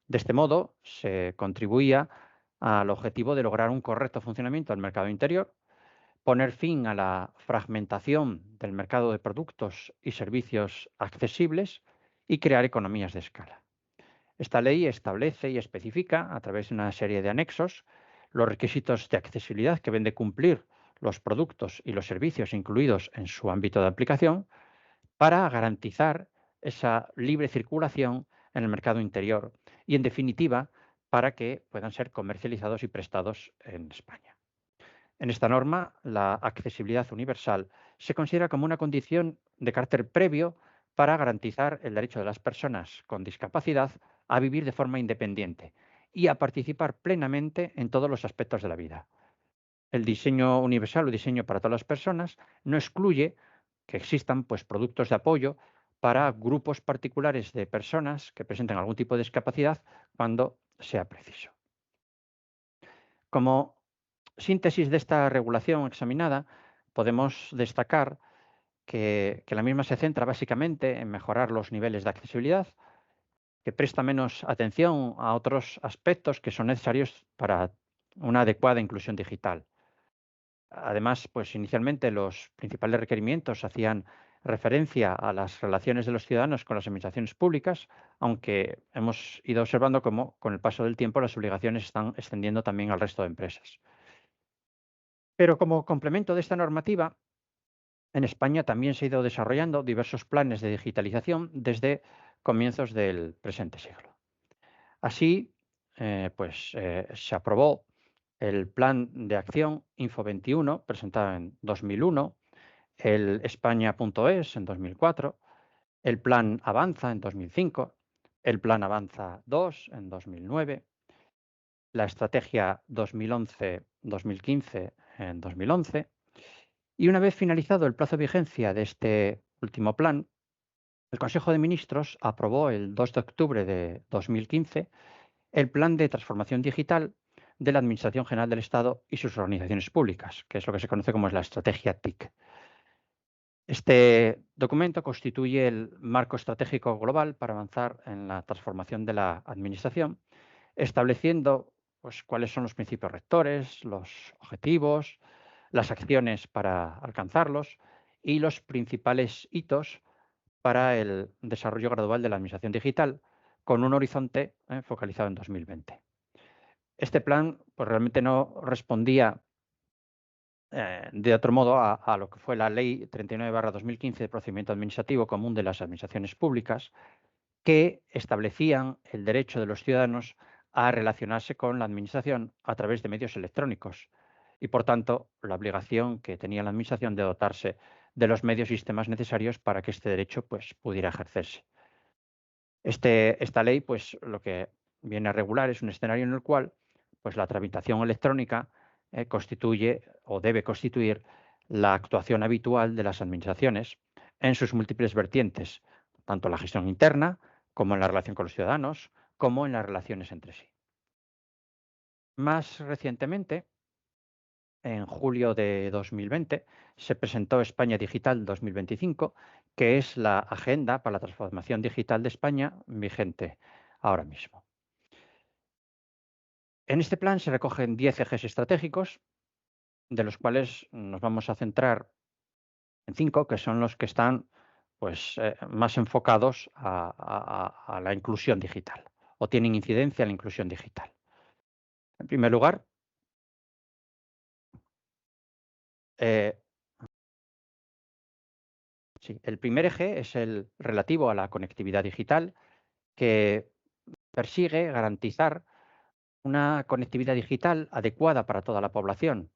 De este modo, se contribuía al objetivo de lograr un correcto funcionamiento del mercado interior, poner fin a la fragmentación del mercado de productos y servicios accesibles y crear economías de escala. Esta ley establece y especifica, a través de una serie de anexos, los requisitos de accesibilidad que deben de cumplir los productos y los servicios incluidos en su ámbito de aplicación para garantizar esa libre circulación en el mercado interior y, en definitiva, para que puedan ser comercializados y prestados en España. En esta norma, la accesibilidad universal se considera como una condición de carácter previo para garantizar el derecho de las personas con discapacidad a vivir de forma independiente y a participar plenamente en todos los aspectos de la vida. El diseño universal o diseño para todas las personas no excluye que existan productos de apoyo para grupos particulares de personas que presenten algún tipo de discapacidad cuando sea preciso. Como síntesis de esta regulación examinada, podemos destacar que la misma se centra básicamente en mejorar los niveles de accesibilidad, que presta menos atención a otros aspectos que son necesarios para una adecuada inclusión digital. Además, inicialmente los principales requerimientos hacían referencia a las relaciones de los ciudadanos con las administraciones públicas, aunque hemos ido observando cómo con el paso del tiempo las obligaciones están extendiendo también al resto de empresas. Pero como complemento de esta normativa, en España también se han ido desarrollando diversos planes de digitalización desde comienzos del presente siglo. Así, se aprobó el Plan de Acción Info 21, presentado en 2001, el España.es en 2004, el Plan Avanza en 2005, el Plan Avanza 2 en 2009, la Estrategia 2011-2015 en 2011, y una vez finalizado el plazo de vigencia de este último plan, el Consejo de Ministros aprobó el 2 de octubre de 2015 el Plan de Transformación Digital de la Administración General del Estado y sus organizaciones públicas, que es lo que se conoce como la Estrategia TIC. Este documento constituye el marco estratégico global para avanzar en la transformación de la Administración, estableciendo cuáles son los principios rectores, los objetivos, las acciones para alcanzarlos y los principales hitos para el desarrollo gradual de la administración digital, con un horizonte focalizado en 2020. Este plan realmente no respondía de otro modo a lo que fue la Ley 39/2015 de Procedimiento Administrativo Común de las Administraciones Públicas, que establecían el derecho de los ciudadanos a relacionarse con la Administración a través de medios electrónicos y, por tanto, la obligación que tenía la Administración de dotarse de los medios y sistemas necesarios para que este derecho pudiera ejercerse. Esta ley lo que viene a regular es un escenario en el cual la tramitación electrónica constituye o debe constituir la actuación habitual de las administraciones en sus múltiples vertientes, tanto en la gestión interna como en la relación con los ciudadanos, como en las relaciones entre sí. Más recientemente, en julio de 2020, se presentó España Digital 2025, que es la agenda para la transformación digital de España vigente ahora mismo. En este plan se recogen 10 ejes estratégicos, de los cuales nos vamos a centrar en 5, que son los que están más enfocados a la inclusión digital o tienen incidencia en la inclusión digital. En primer lugar, el primer eje es el relativo a la conectividad digital, que persigue garantizar una conectividad digital adecuada para toda la población,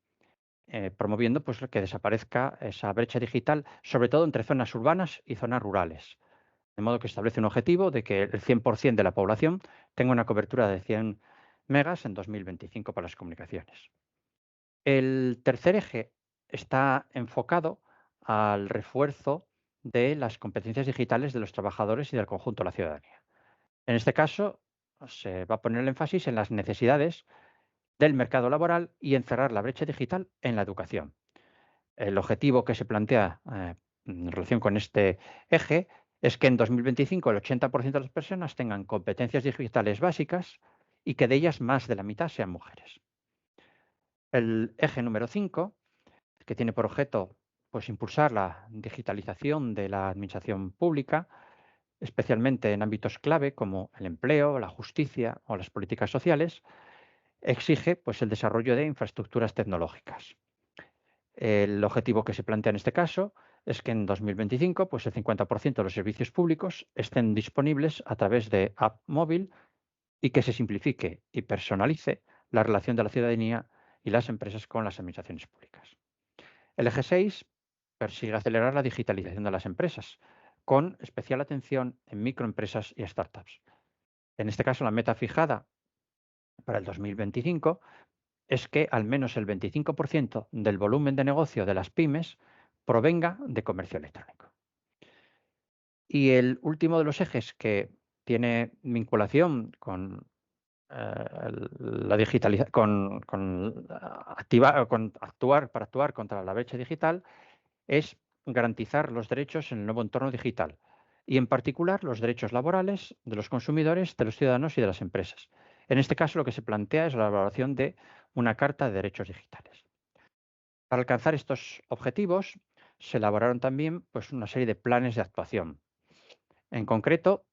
promoviendo que desaparezca esa brecha digital, sobre todo entre zonas urbanas y zonas rurales. De modo que establece un objetivo de que el 100% de la población tenga una cobertura de 100 megas en 2025 para las comunicaciones. El tercer eje está enfocado al refuerzo de las competencias digitales de los trabajadores y del conjunto de la ciudadanía. En este caso, se va a poner el énfasis en las necesidades del mercado laboral y en cerrar la brecha digital en la educación. El objetivo que se plantea en relación con este eje es que en 2025 el 80% de las personas tengan competencias digitales básicas y que de ellas más de la mitad sean mujeres. El eje número 5 que tiene por objeto pues, impulsar la digitalización de la administración pública, especialmente en ámbitos clave como el empleo, la justicia o las políticas sociales, exige pues, el desarrollo de infraestructuras tecnológicas. El objetivo que se plantea en este caso es que en 2025 pues, el 50% de los servicios públicos estén disponibles a través de app móvil y que se simplifique y personalice la relación de la ciudadanía y las empresas con las administraciones públicas. El eje 6 persigue acelerar la digitalización de las empresas, con especial atención en microempresas y startups. En este caso, la meta fijada para el 2025 es que al menos el 25% del volumen de negocio de las pymes provenga de comercio electrónico. Y el último de los ejes que tiene vinculación con la digitalización, con actuar contra la brecha digital es garantizar los derechos en el nuevo entorno digital y, en particular, los derechos laborales de los consumidores, de los ciudadanos y de las empresas. En este caso, lo que se plantea es la elaboración de una Carta de Derechos Digitales. Para alcanzar estos objetivos, se elaboraron también pues, una serie de planes de actuación. En concreto,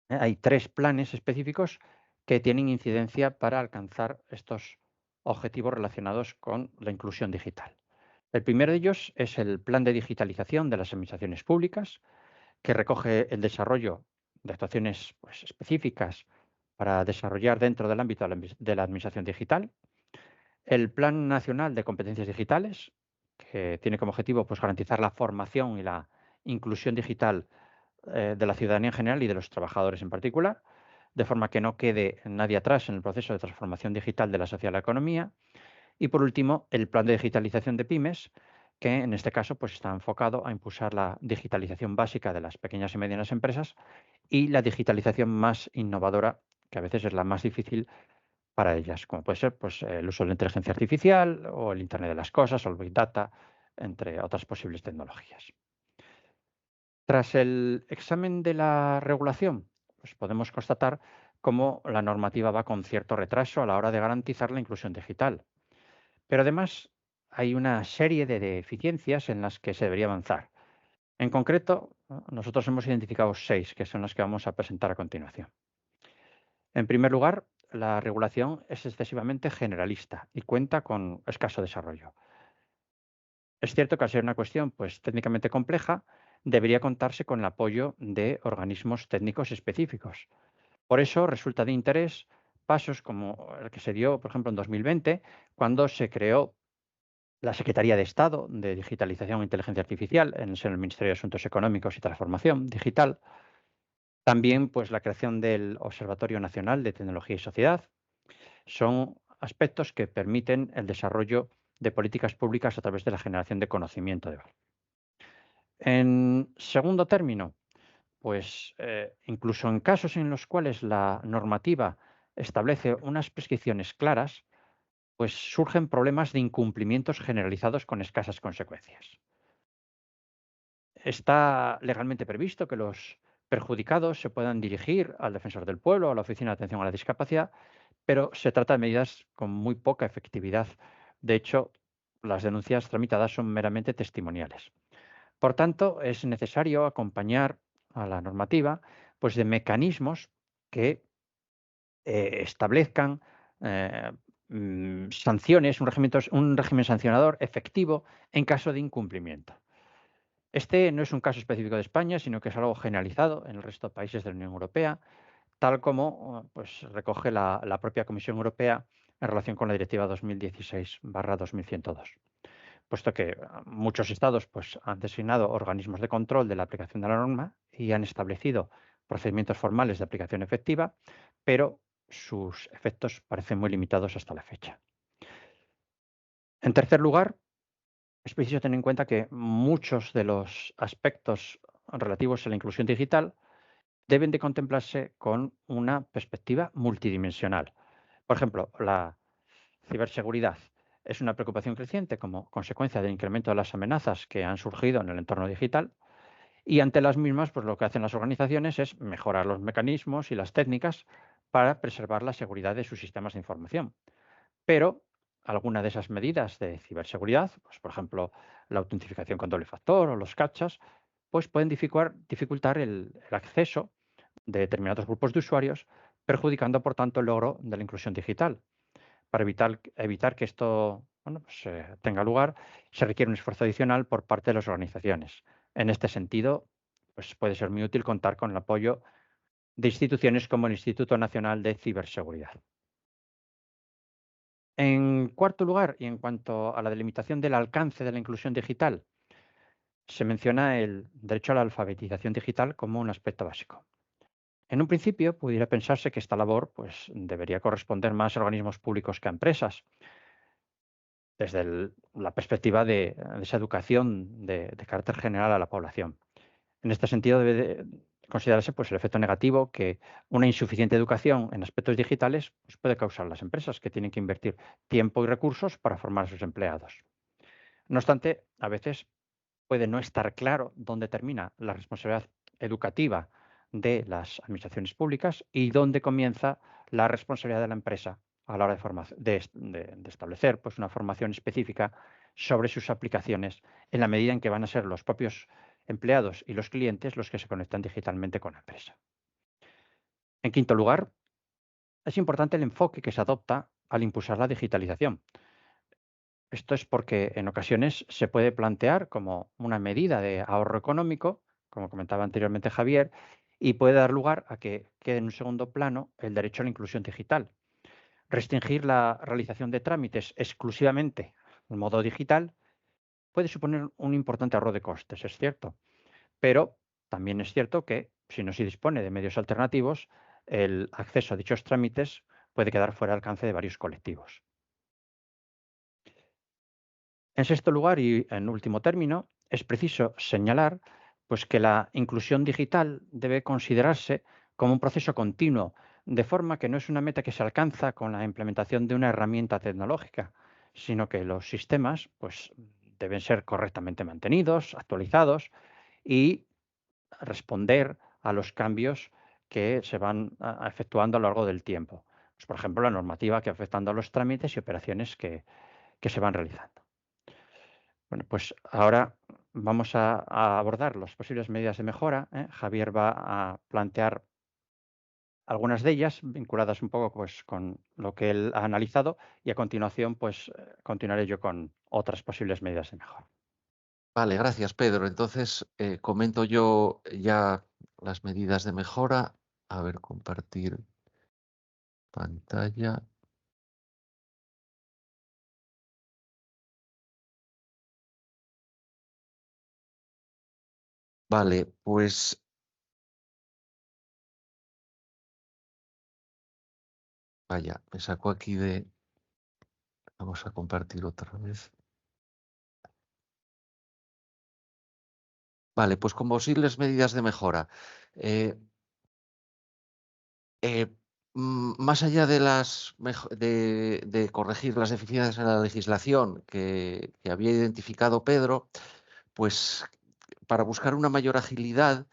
hay 3 planes específicos que tienen incidencia para alcanzar estos objetivos relacionados con la inclusión digital. El primero de ellos es el Plan de Digitalización de las Administraciones Públicas, que recoge el desarrollo de actuaciones pues, específicas para desarrollar dentro del ámbito de la Administración Digital. El Plan Nacional de Competencias Digitales, que tiene como objetivo pues, garantizar la formación y la inclusión digital de la ciudadanía en general y de los trabajadores en particular, de forma que no quede nadie atrás en el proceso de transformación digital de la sociedad y la economía. Y por último, el plan de digitalización de pymes, que en este caso pues, está enfocado a impulsar la digitalización básica de las pequeñas y medianas empresas y la digitalización más innovadora, que a veces es la más difícil para ellas, como puede ser pues, el uso de la inteligencia artificial o el Internet de las Cosas o el Big Data, entre otras posibles tecnologías. Tras el examen de la regulación, pues podemos constatar cómo la normativa va con cierto retraso a la hora de garantizar la inclusión digital. Pero además hay una serie de deficiencias en las que se debería avanzar. En concreto, nosotros hemos identificado 6, que son las que vamos a presentar a continuación. En primer lugar, la regulación es excesivamente generalista y cuenta con escaso desarrollo. Es cierto que al ser una cuestión pues, técnicamente compleja, debería contarse con el apoyo de organismos técnicos específicos. Por eso resulta de interés pasos como el que se dio, por ejemplo, en 2020, cuando se creó la Secretaría de Estado de Digitalización e Inteligencia Artificial en el seno del Ministerio de Asuntos Económicos y Transformación Digital. También pues, la creación del Observatorio Nacional de Tecnología y Sociedad. Son aspectos que permiten el desarrollo de políticas públicas a través de la generación de conocimiento de valor. En segundo término, pues incluso en casos en los cuales la normativa establece unas prescripciones claras, pues surgen problemas de incumplimientos generalizados con escasas consecuencias. Está legalmente previsto que los perjudicados se puedan dirigir al defensor del pueblo o a la Oficina de Atención a la Discapacidad, pero se trata de medidas con muy poca efectividad. De hecho, las denuncias tramitadas son meramente testimoniales. Por tanto, es necesario acompañar a la normativa pues, de mecanismos que establezcan sanciones, un régimen sancionador efectivo en caso de incumplimiento. Este no es un caso específico de España, sino que es algo generalizado en el resto de países de la Unión Europea, tal como pues, recoge la propia Comisión Europea en relación con la Directiva 2016/2102. Puesto que muchos estados pues, han designado organismos de control de la aplicación de la norma y han establecido procedimientos formales de aplicación efectiva, pero sus efectos parecen muy limitados hasta la fecha. En tercer lugar, es preciso tener en cuenta que muchos de los aspectos relativos a la inclusión digital deben de contemplarse con una perspectiva multidimensional. Por ejemplo, la ciberseguridad es una preocupación creciente como consecuencia del incremento de las amenazas que han surgido en el entorno digital y ante las mismas, pues lo que hacen las organizaciones es mejorar los mecanismos y las técnicas para preservar la seguridad de sus sistemas de información. Pero alguna de esas medidas de ciberseguridad, pues por ejemplo, la autentificación con doble factor o los captchas, pues pueden dificultar el acceso de determinados grupos de usuarios, perjudicando, por tanto, el logro de la inclusión digital. Para evitar que esto tenga lugar, se requiere un esfuerzo adicional por parte de las organizaciones. En este sentido, pues puede ser muy útil contar con el apoyo de instituciones como el Instituto Nacional de Ciberseguridad. En cuarto lugar, y en cuanto a la delimitación del alcance de la inclusión digital, se menciona el derecho a la alfabetización digital como un aspecto básico. En un principio, pudiera pensarse que esta labor pues, debería corresponder más a organismos públicos que a empresas, desde la perspectiva de esa educación de carácter general a la población. En este sentido, debe de considerarse pues, el efecto negativo que una insuficiente educación en aspectos digitales pues, puede causar las empresas, que tienen que invertir tiempo y recursos para formar a sus empleados. No obstante, a veces puede no estar claro dónde termina la responsabilidad educativa de las administraciones públicas y dónde comienza la responsabilidad de la empresa a la hora de establecer pues, una formación específica sobre sus aplicaciones, en la medida en que van a ser los propios empleados y los clientes los que se conectan digitalmente con la empresa. En quinto lugar, es importante el enfoque que se adopta al impulsar la digitalización. Esto es porque en ocasiones se puede plantear como una medida de ahorro económico, como comentaba anteriormente Javier, y puede dar lugar a que quede en un segundo plano el derecho a la inclusión digital. Restringir la realización de trámites exclusivamente en modo digital puede suponer un importante ahorro de costes, es cierto, pero también es cierto que si no se dispone de medios alternativos, el acceso a dichos trámites puede quedar fuera de alcance de varios colectivos. En sexto lugar y en último término, es preciso señalar pues, que la inclusión digital debe considerarse como un proceso continuo, de forma que no es una meta que se alcanza con la implementación de una herramienta tecnológica, sino que los sistemas pues, deben ser correctamente mantenidos, actualizados y responder a los cambios que se van efectuando a lo largo del tiempo. Pues, por ejemplo, la normativa que afectan a los trámites y operaciones que se van realizando. Bueno, pues ahora vamos a abordar las posibles medidas de mejora, ¿eh? Javier va a plantear algunas de ellas vinculadas un poco pues, con lo que él ha analizado y a continuación pues, continuaré yo con otras posibles medidas de mejora. Vale, gracias, Pedro. Entonces, comento yo ya las medidas de mejora. A ver, compartir pantalla. Vale, pues vaya, me sacó aquí de... Vamos a compartir otra vez. Vale, pues con posibles medidas de mejora. Eh, eh, Más allá de de corregir las deficiencias en la legislación que había identificado Pedro, pues para buscar una mayor agilidad,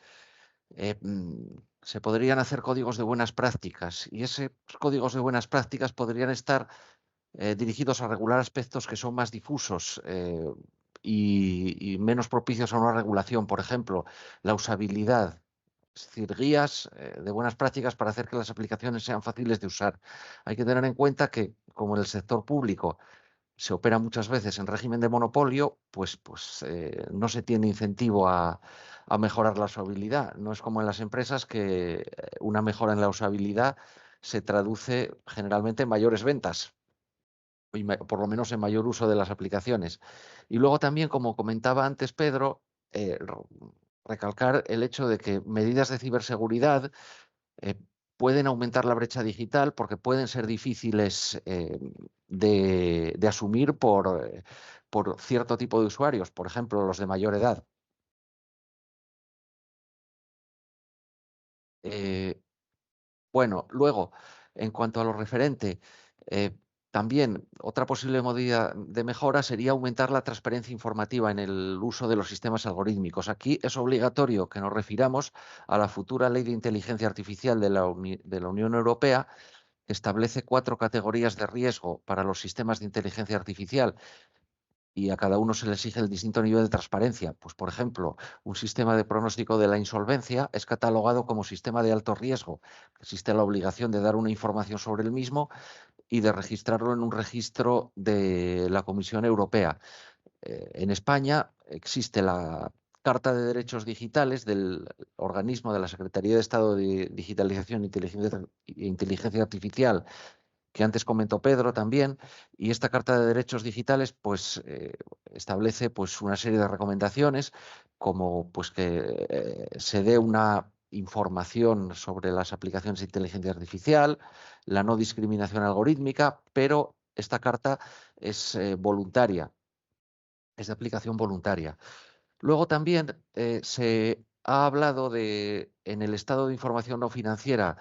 se podrían hacer códigos de buenas prácticas y esos códigos de buenas prácticas podrían estar dirigidos a regular aspectos que son más difusos y menos propicios a una regulación. Por ejemplo, la usabilidad, es decir, guías de buenas prácticas para hacer que las aplicaciones sean fáciles de usar. Hay que tener en cuenta que, como en el sector público se opera muchas veces en régimen de monopolio, pues no se tiene incentivo a mejorar la usabilidad. No es como en las empresas que una mejora en la usabilidad se traduce generalmente en mayores ventas, y por lo menos en mayor uso de las aplicaciones. Y luego también, como comentaba antes Pedro, recalcar el hecho de que medidas de ciberseguridad eh, pueden aumentar la brecha digital porque pueden ser difíciles de asumir por cierto tipo de usuarios, por ejemplo, los de mayor edad. Eh, Bueno, luego, en cuanto a lo referente, también otra posible medida de mejora sería aumentar la transparencia informativa en el uso de los sistemas algorítmicos. Aquí es obligatorio que nos refiramos a la futura Ley de Inteligencia Artificial de la Unión Europea, establece 4 categorías de riesgo para los sistemas de inteligencia artificial y a cada uno se le exige el distinto nivel de transparencia. Pues, por ejemplo, un sistema de pronóstico de la insolvencia es catalogado como sistema de alto riesgo. Existe la obligación de dar una información sobre el mismo y de registrarlo en un registro de la Comisión Europea. En España existe la Carta de Derechos Digitales del organismo de la Secretaría de Estado de Digitalización e Inteligencia Artificial, que antes comentó Pedro también, y esta Carta de Derechos Digitales pues, establece pues, una serie de recomendaciones, como pues, que se dé una información sobre las aplicaciones de inteligencia artificial, la no discriminación algorítmica, pero esta carta es voluntaria, es de aplicación voluntaria. Luego también se ha hablado de, en el estado de información no financiera,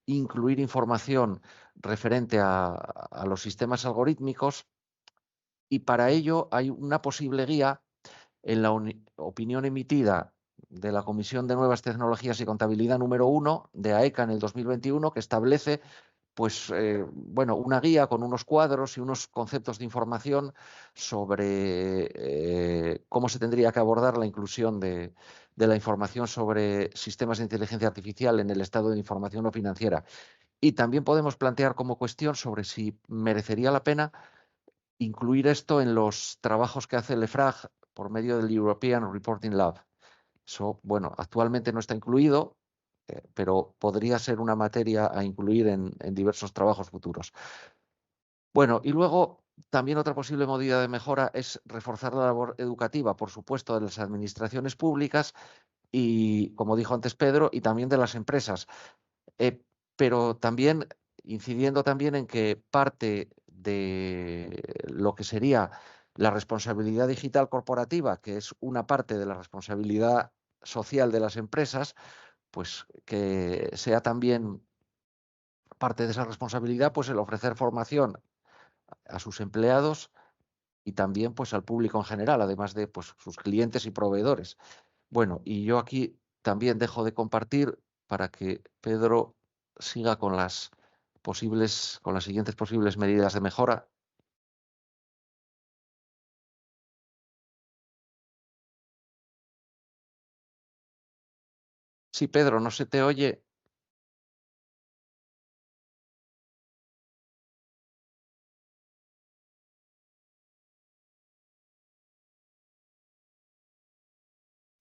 incluir información referente a los sistemas algorítmicos, y para ello hay una posible guía en la opinión emitida de la Comisión de Nuevas Tecnologías y Contabilidad número 1 de AECA en el 2021, que establece pues, bueno, una guía con unos cuadros y unos conceptos de información sobre cómo se tendría que abordar la inclusión de la información sobre sistemas de inteligencia artificial en el estado de información no financiera. Y también podemos plantear como cuestión sobre si merecería la pena incluir esto en los trabajos que hace el EFRAG por medio del European Reporting Lab. Eso, bueno, actualmente no está incluido, pero podría ser una materia a incluir en diversos trabajos futuros. Bueno, y luego también otra posible medida de mejora es reforzar la labor educativa, por supuesto, de las administraciones públicas y, como dijo antes Pedro, y también de las empresas. Pero también incidiendo también en que parte de lo que sería la responsabilidad digital corporativa, que es una parte de la responsabilidad social de las empresas, pues que sea también parte de esa responsabilidad, pues el ofrecer formación a sus empleados y también pues al público en general, además de pues sus clientes y proveedores. Bueno, y yo aquí también dejo de compartir para que Pedro siga con las siguientes posibles medidas de mejora. Sí, Pedro, no se te oye.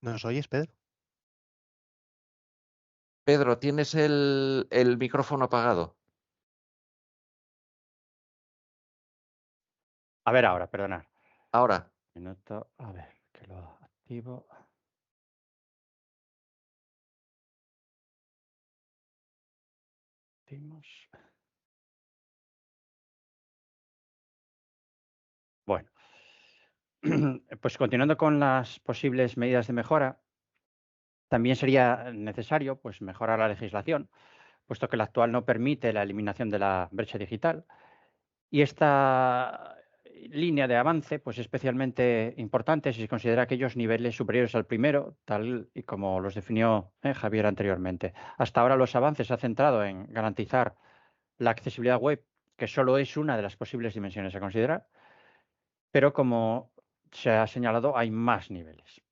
¿Nos oyes, Pedro? Pedro, ¿tienes el micrófono apagado? A ver ahora, perdonad. Ahora. Minuto, a ver, que lo activo. Bueno, pues continuando con las posibles medidas de mejora, también sería necesario pues, mejorar la legislación, puesto que la actual no permite la eliminación de la brecha digital. Y esta línea de avance pues, es especialmente importante si se considera aquellos niveles superiores al primero, tal y como los definió Javier anteriormente. Hasta ahora los avances se han centrado en garantizar la accesibilidad web, que solo es una de las posibles dimensiones a considerar, pero como se ha señalado, hay más niveles.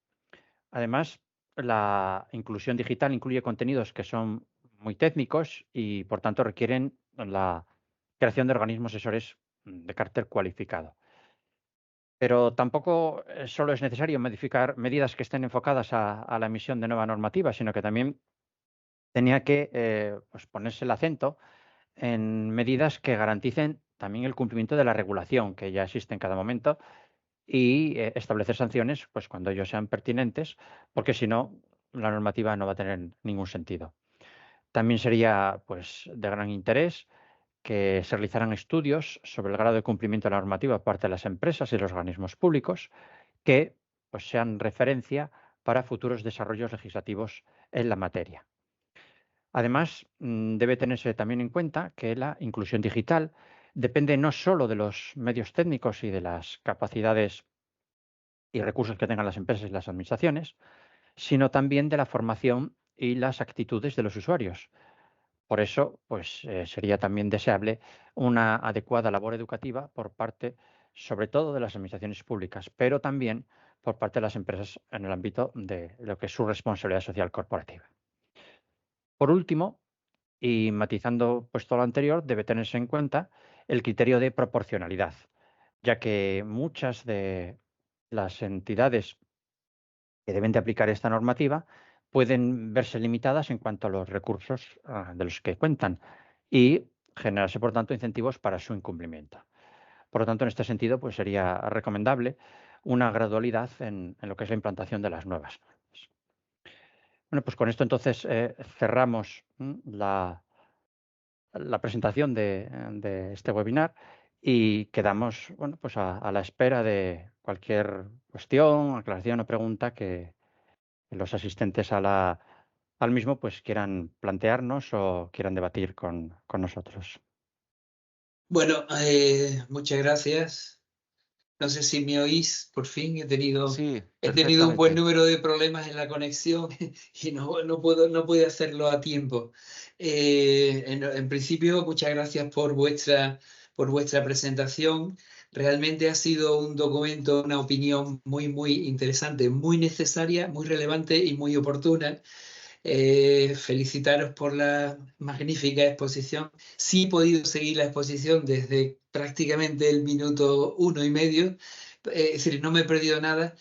Además, la inclusión digital incluye contenidos que son muy técnicos y, por tanto, requieren la creación de organismos asesores de carácter cualificado. Pero tampoco solo es necesario modificar medidas que estén enfocadas a la emisión de nueva normativa, sino que también tenía que pues ponerse el acento en medidas que garanticen también el cumplimiento de la regulación que ya existe en cada momento y establecer sanciones pues cuando ellos sean pertinentes, porque si no, la normativa no va a tener ningún sentido. También sería pues de gran interés que se realizaran estudios sobre el grado de cumplimiento de la normativa por parte de las empresas y los organismos públicos que pues, sean referencia para futuros desarrollos legislativos en la materia. Además, debe tenerse también en cuenta que la inclusión digital depende no solo de los medios técnicos y de las capacidades y recursos que tengan las empresas y las administraciones, sino también de la formación y las actitudes de los usuarios. Por eso, pues sería también deseable una adecuada labor educativa por parte, sobre todo, de las administraciones públicas, pero también por parte de las empresas en el ámbito de lo que es su responsabilidad social corporativa. Por último, y matizando pues todo lo anterior, debe tenerse en cuenta el criterio de proporcionalidad, ya que muchas de las entidades que deben de aplicar esta normativa pueden verse limitadas en cuanto a los recursos de los que cuentan y generarse, por tanto, incentivos para su incumplimiento. Por lo tanto, en este sentido, pues sería recomendable una gradualidad en lo que es la implantación de las nuevas normas. Bueno, pues con esto entonces cerramos la presentación de este webinar y quedamos, bueno, pues a la espera de cualquier cuestión, aclaración o pregunta que los asistentes al mismo pues quieran plantearnos o quieran debatir con nosotros. Bueno, muchas gracias. No sé si me oís, por fin he tenido Sí, un buen perfectamente. número de problemas en la conexión y no pude hacerlo a tiempo. En principio, muchas gracias por vuestra presentación. Realmente ha sido un documento, una opinión muy interesante, muy necesaria, muy relevante y muy oportuna. Felicitaros por la magnífica exposición. Sí he podido seguir la exposición desde prácticamente el minuto 1 y medio, es decir, no me he perdido nada.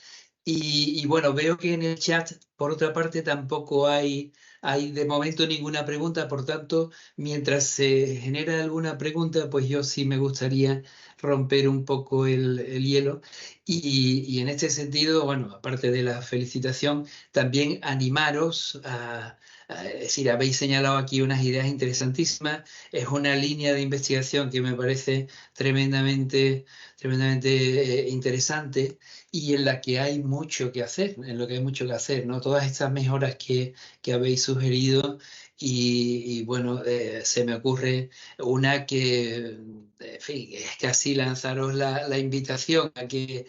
Y bueno, veo que en el chat, por otra parte, tampoco hay de momento ninguna pregunta, por tanto, mientras se genera alguna pregunta, pues yo sí me gustaría romper un poco el hielo. Y en este sentido, bueno, aparte de la felicitación, también animaros es decir, habéis señalado aquí unas ideas interesantísimas, es una línea de investigación que me parece tremendamente interesante y en la que hay mucho que hacer, ¿no? Todas estas mejoras que habéis sugerido y bueno, se me ocurre una que, en fin, es casi lanzaros la invitación a que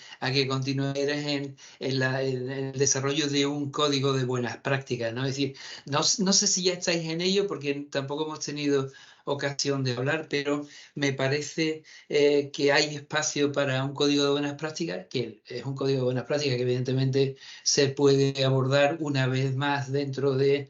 continuéis en el desarrollo de un código de buenas prácticas, ¿no? Es decir, no sé si ya estáis en ello porque tampoco hemos tenido ocasión de hablar, pero me parece que hay espacio para un código de buenas prácticas, que es un código de buenas prácticas que evidentemente se puede abordar una vez más dentro del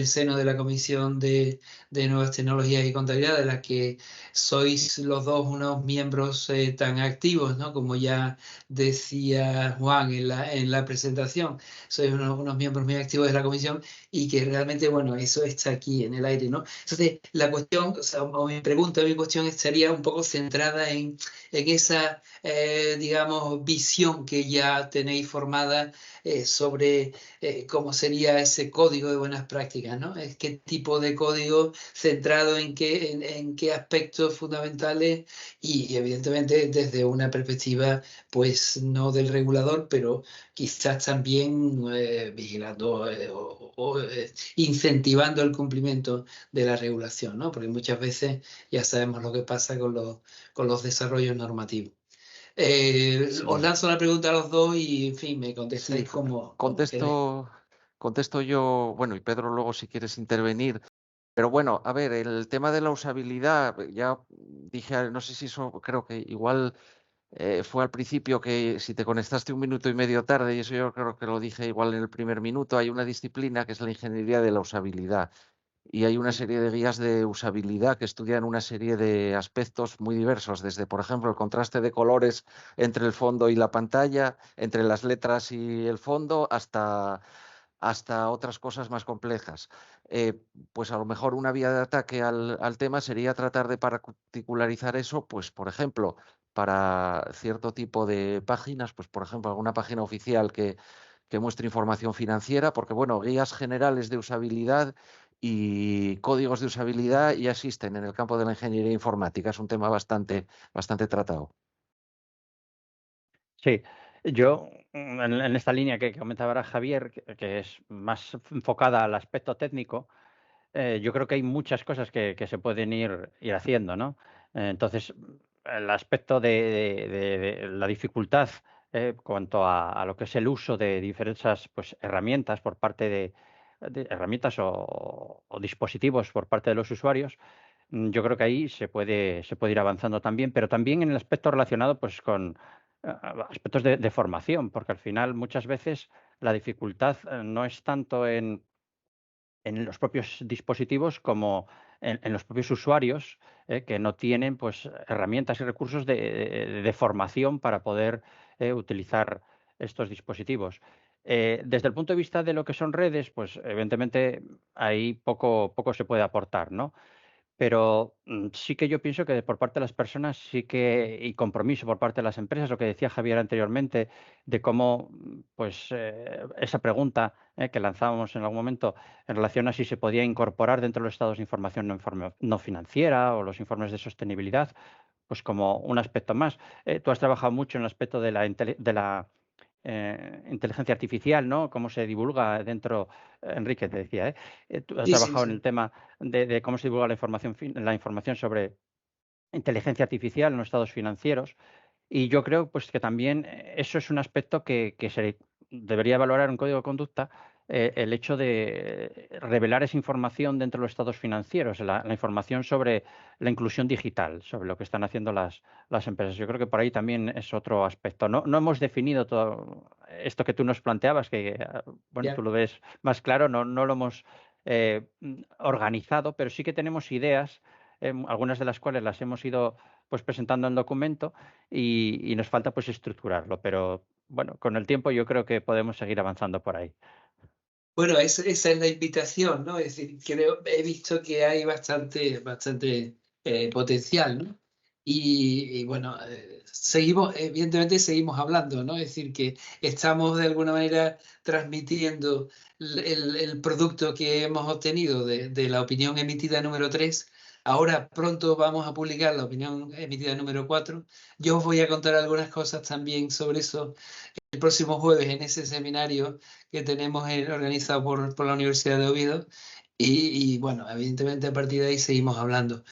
seno de la Comisión de Nuevas Tecnologías y Contabilidad, de la que sois los dos unos miembros tan activos, ¿no? Como ya decía Juan en la presentación, sois unos miembros muy activos de la comisión y que realmente, bueno, eso está aquí en el aire, ¿no? Entonces, la cuestión, o sea, o mi cuestión estaría un poco centrada en esa, digamos, visión que ya tenéis formada sobre cómo sería ese código de buenas prácticas, ¿no? ¿Qué tipo de código centrado en qué aspectos fundamentales y evidentemente desde una perspectiva, pues, no del regulador, pero quizás también vigilando incentivando el cumplimiento de la regulación, ¿no? Porque muchas veces ya sabemos lo que pasa con los desarrollos normativos. Os Sí, lanzo la pregunta a los dos y, en fin, me sí, contestáis como queráis. contesto yo, bueno, y Pedro luego si quieres intervenir. Pero bueno, a ver, el tema de la usabilidad, ya dije, no sé si eso, creo que igual fue al principio que si te conectaste un minuto y medio tarde, y eso yo creo que lo dije igual en el primer minuto, hay una disciplina que es la ingeniería de la usabilidad. Y hay una serie de guías de usabilidad que estudian una serie de aspectos muy diversos, desde, por ejemplo, el contraste de colores entre el fondo y la pantalla, entre las letras y el fondo, hasta otras cosas más complejas. Pues a lo mejor una vía de ataque al tema sería tratar de particularizar eso, pues por ejemplo, para cierto tipo de páginas, pues por ejemplo, alguna página oficial que muestre información financiera, porque bueno, guías generales de usabilidad y códigos de usabilidad ya existen en el campo de la ingeniería informática. Es un tema bastante tratado. Sí, yo en esta línea que comentaba ahora Javier, que es más enfocada al aspecto técnico, yo creo que hay muchas cosas que se pueden ir haciendo, ¿no? Entonces, el aspecto de la dificultad cuanto a lo que es el uso de diversas pues, herramientas por parte de herramientas o dispositivos por parte de los usuarios, yo creo que ahí se puede ir avanzando también, pero también en el aspecto relacionado pues, con aspectos de formación, porque al final muchas veces la dificultad no es tanto en los propios dispositivos como en los propios usuarios que no tienen pues, herramientas y recursos de formación para poder utilizar estos dispositivos. Desde el punto de vista de lo que son redes, pues evidentemente ahí poco se puede aportar, ¿no? Pero sí que yo pienso que por parte de las personas sí que y compromiso por parte de las empresas, lo que decía Javier anteriormente, de cómo pues esa pregunta que lanzábamos en algún momento en relación a si se podía incorporar dentro de los estados de información no financiera o los informes de sostenibilidad, pues como un aspecto más. Tú has trabajado mucho en el aspecto de la inteligencia artificial, ¿no? Cómo se divulga dentro, Enrique te decía, tú has Sí, sí, trabajado en sí. el tema de cómo se divulga la información sobre inteligencia artificial en los estados financieros. Y yo creo pues, que también eso es un aspecto que se debería valorar en un código de conducta, el hecho de revelar esa información dentro de los estados financieros, la información sobre la inclusión digital, sobre lo que están haciendo las empresas. Yo creo que por ahí también es otro aspecto. No hemos definido todo esto que tú nos planteabas, que bueno, tú Ya. lo ves más claro, no lo hemos organizado, pero sí que tenemos ideas, algunas de las cuales las hemos ido pues presentando en documento y nos falta pues estructurarlo, pero bueno, con el tiempo yo creo que podemos seguir avanzando por ahí. Bueno, esa es la invitación, ¿no? Es decir, he visto que hay bastante potencial, ¿no? Y bueno, evidentemente seguimos hablando, ¿no? Es decir, que estamos de alguna manera transmitiendo el producto que hemos obtenido de la opinión emitida número 3. Ahora pronto vamos a publicar la opinión emitida número 4. Yo os voy a contar algunas cosas también sobre eso el próximo jueves en ese seminario que tenemos organizado por la Universidad de Oviedo. Y bueno, evidentemente a partir de ahí seguimos hablando.